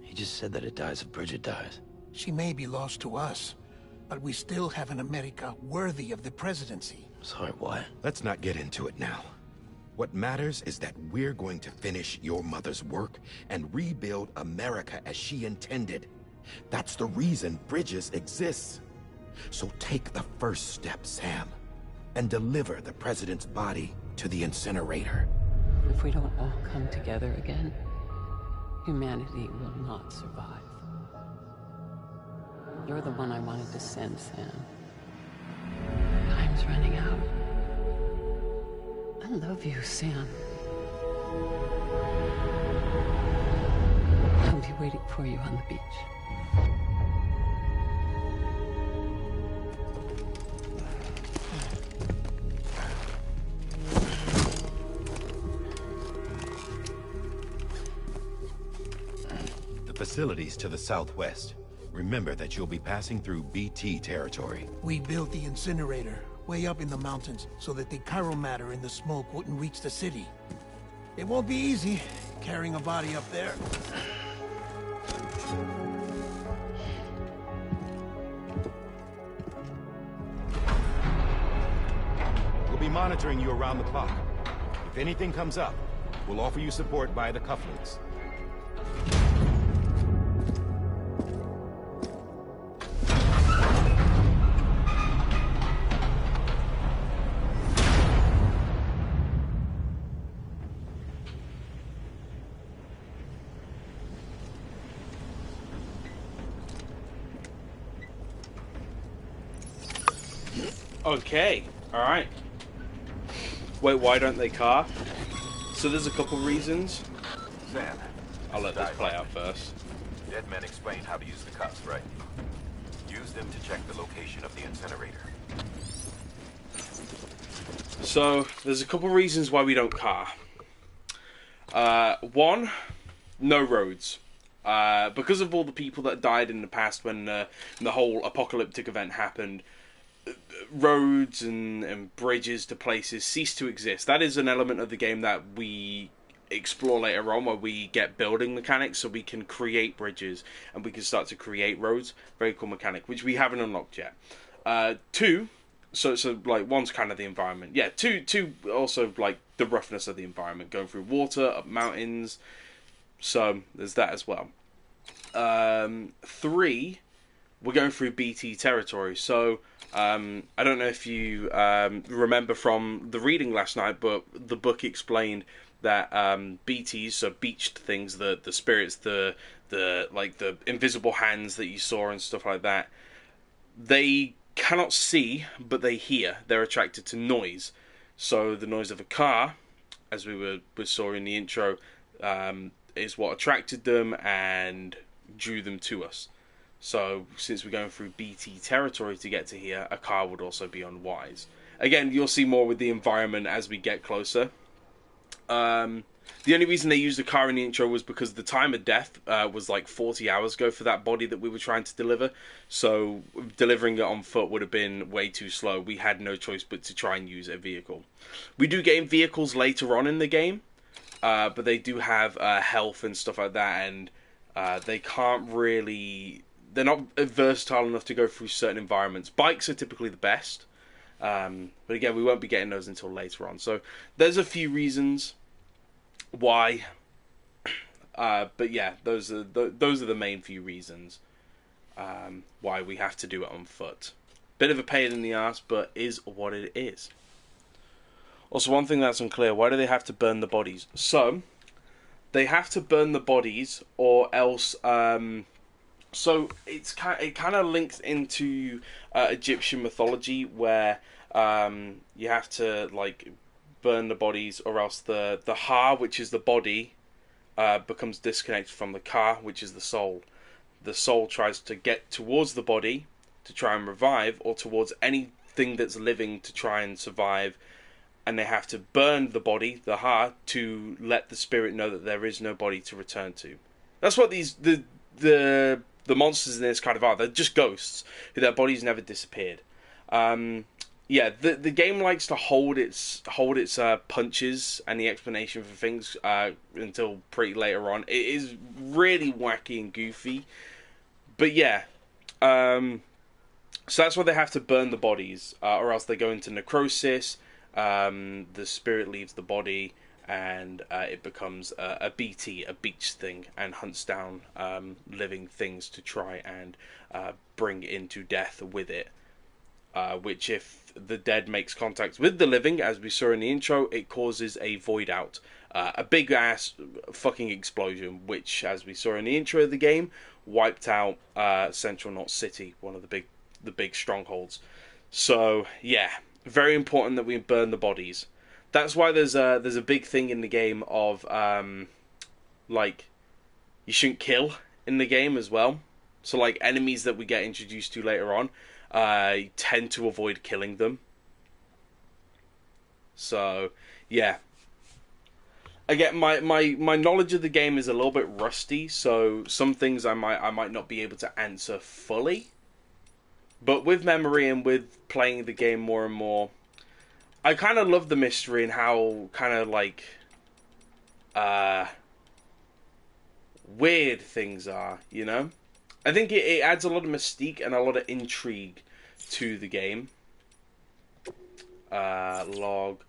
Speaker 2: He just said that it dies if Bridget dies.
Speaker 10: She may be lost to us, but we still have an America worthy of the presidency.
Speaker 2: Sorry, what?
Speaker 14: Let's not get into it now. What matters is that we're going to finish your mother's work and rebuild America as she intended. That's the reason Bridges exists. So take the first step, Sam, and deliver the president's body to the incinerator.
Speaker 15: If we don't all come together again, humanity will not survive. You're the one I wanted to send, Sam. Time's running out. I love you, Sam. I'll be waiting for you on the beach.
Speaker 14: The facilities to the southwest. Remember that you'll be passing through BT territory.
Speaker 10: We built the incinerator way up in the mountains so that the chiral matter in the smoke wouldn't reach the city. It won't be easy carrying a body up there.
Speaker 14: We'll be monitoring you around the clock. If anything comes up, we'll offer you support via the cufflinks.
Speaker 1: Okay, alright. Wait, why don't they car? So there's a couple reasons.
Speaker 18: Sam,
Speaker 1: I'll let this play out first.
Speaker 18: Dead men explained how to use the cuffs, right? Use them to check the location of the incinerator.
Speaker 1: So there's a couple reasons why we don't car. One, no roads. Because of all the people that died in the past when the whole apocalyptic event happened, roads and bridges to places cease to exist. That is an element of the game that we explore later on, where we get building mechanics, so we can create bridges and we can start to create roads. Very cool mechanic, which we haven't unlocked yet. Two, so like one's kind of the environment. Yeah, two also like the roughness of the environment, going through water, up mountains. So there's that as well. Three, we're going through BT territory. So I don't know if you remember from the reading last night, but the book explained that BTs, so beached things, the spirits, the like the invisible hands that you saw and stuff like that, they cannot see, but they hear. They're attracted to noise. So the noise of a car, as we saw in the intro, is what attracted them and drew them to us. So since we're going through BT territory to get to here, a car would also be unwise. Again, you'll see more with the environment as we get closer. The only reason they used the car in the intro was because the time of death was like 40 hours ago for that body that we were trying to deliver. So delivering it on foot would have been way too slow. We had no choice but to try and use a vehicle. We do gain vehicles later on in the game, but they do have health and stuff like that, and they can't really... They're not versatile enough to go through certain environments. Bikes are typically the best. But again, we won't be getting those until later on. So there's a few reasons why. But yeah, those are the main few reasons why we have to do it on foot. Bit of a pain in the ass, but is what it is. Also, one thing that's unclear: why do they have to burn the bodies? So they have to burn the bodies, or else. So it kind of links into Egyptian mythology, where you have to like burn the bodies, or else the Ha, which is the body, becomes disconnected from the Ka, which is the soul. The soul tries to get towards the body to try and revive, or towards anything that's living to try and survive, and they have to burn the body, the Ha, to let the spirit know that there is no body to return to. That's what the monsters in this kind of are. They're just ghosts, who their bodies never disappeared. Yeah, the game likes to hold its punches and the explanation for things until pretty later on. It is really wacky and goofy, but yeah. So that's why they have to burn the bodies, or else they go into necrosis. The spirit leaves the body, and it becomes a BT, a beach thing, and hunts down living things to try and bring into death with it. Which, if the dead makes contact with the living, as we saw in the intro, it causes a void out. A big ass fucking explosion, which, as we saw in the intro of the game, wiped out Central Knot City, one of the big strongholds. So, yeah, very important that we burn the bodies. That's why there's a big thing in the game of like, you shouldn't kill in the game as well. So like enemies that we get introduced to later on, tend to avoid killing them. So yeah. Again, my knowledge of the game is a little bit rusty, so some things I might not be able to answer fully. But with memory and with playing the game more and more, I kind of love the mystery and how kind of like weird things are, you know? I think it adds a lot of mystique and a lot of intrigue to the game. Log,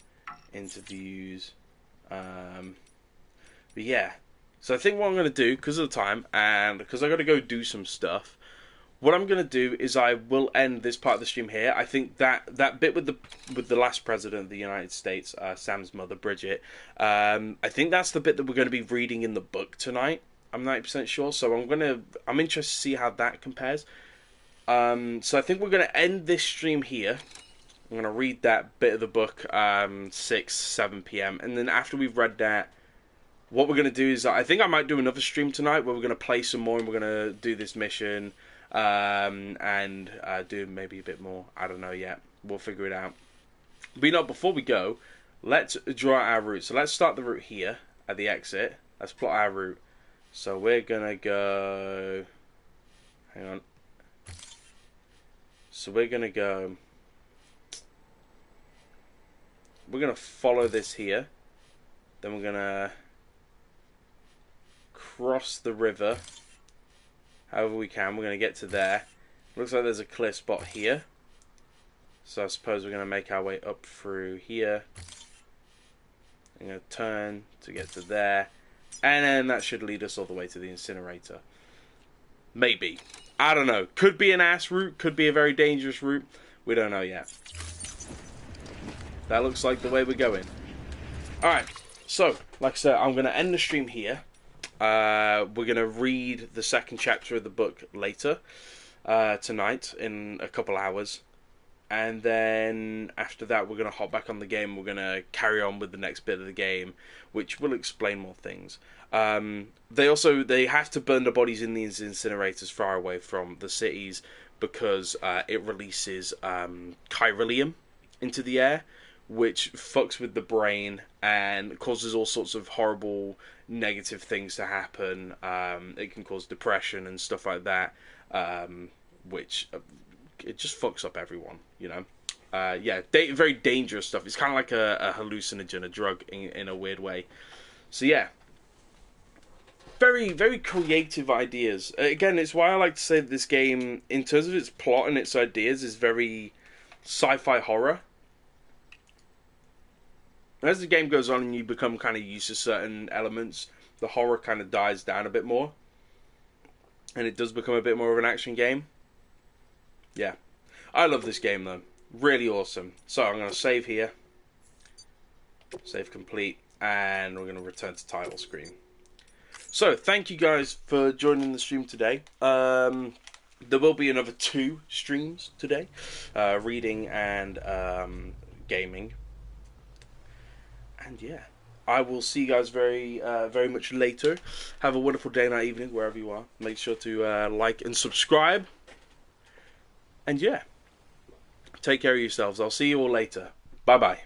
Speaker 1: interviews, but yeah. So I think what I'm going to do, because of the time, and because I got to go do some stuff, what I'm going to do is I will end this part of the stream here. I think that bit with the last president of the United States, Sam's mother, Bridget, I think that's the bit that we're going to be reading in the book tonight. I'm 90% sure, so I'm interested to see how that compares. So I think we're going to end this stream here. I'm going to read that bit of the book 6-7 p.m. and then after we've read that, what we're going to do is I think I might do another stream tonight where we're going to play some more and we're going to do this mission and do maybe a bit more. I don't know yet. We'll figure it out. But you know, before we go, let's draw our route. So let's start the route here. at the exit. Let's plot our route. So we're gonna go. Hang on. So we're gonna go. We're gonna follow this here. Then we're gonna cross the river. However we can. We're gonna get to there. Looks like there's a clear spot here. So I suppose we're gonna make our way up through here. I'm gonna turn to get to there. And then that should lead us all the way to the incinerator. Maybe. I don't know. Could be an ass route. Could be a very dangerous route. We don't know yet. That looks like the way we're going. Alright. So, like I said, I'm going to end the stream here. We're going to read the second chapter of the book later. Tonight. In a couple hours. And then after that we're going to hop back on the game. We're going to carry on with the next bit of the game, which will explain more things. They have to burn the bodies in these incinerators far away from the cities because it releases chiralium into the air, which fucks with the brain and causes all sorts of horrible negative things to happen. It can cause depression and stuff like that, which it just fucks up everyone, you know. Very dangerous stuff. It's kind of like a hallucinogen, a drug in a weird way. So yeah, very, very creative ideas. Again, it's why I like to say that this game, in terms of its plot and its ideas, is very sci-fi horror. As the game goes on and you become kind of used to certain elements, the horror kind of dies down a bit more. And it does become a bit more of an action game. Yeah. I love this game though. Really awesome. So I'm going to save here. Save complete. And we're going to return to title screen. So, thank you guys for joining the stream today. There will be another 2 streams today. Reading and gaming. And yeah. I will see you guys very much later. Have a wonderful day, night, evening, wherever you are. Make sure to like and subscribe. And yeah. Take care of yourselves. I'll see you all later. Bye-bye.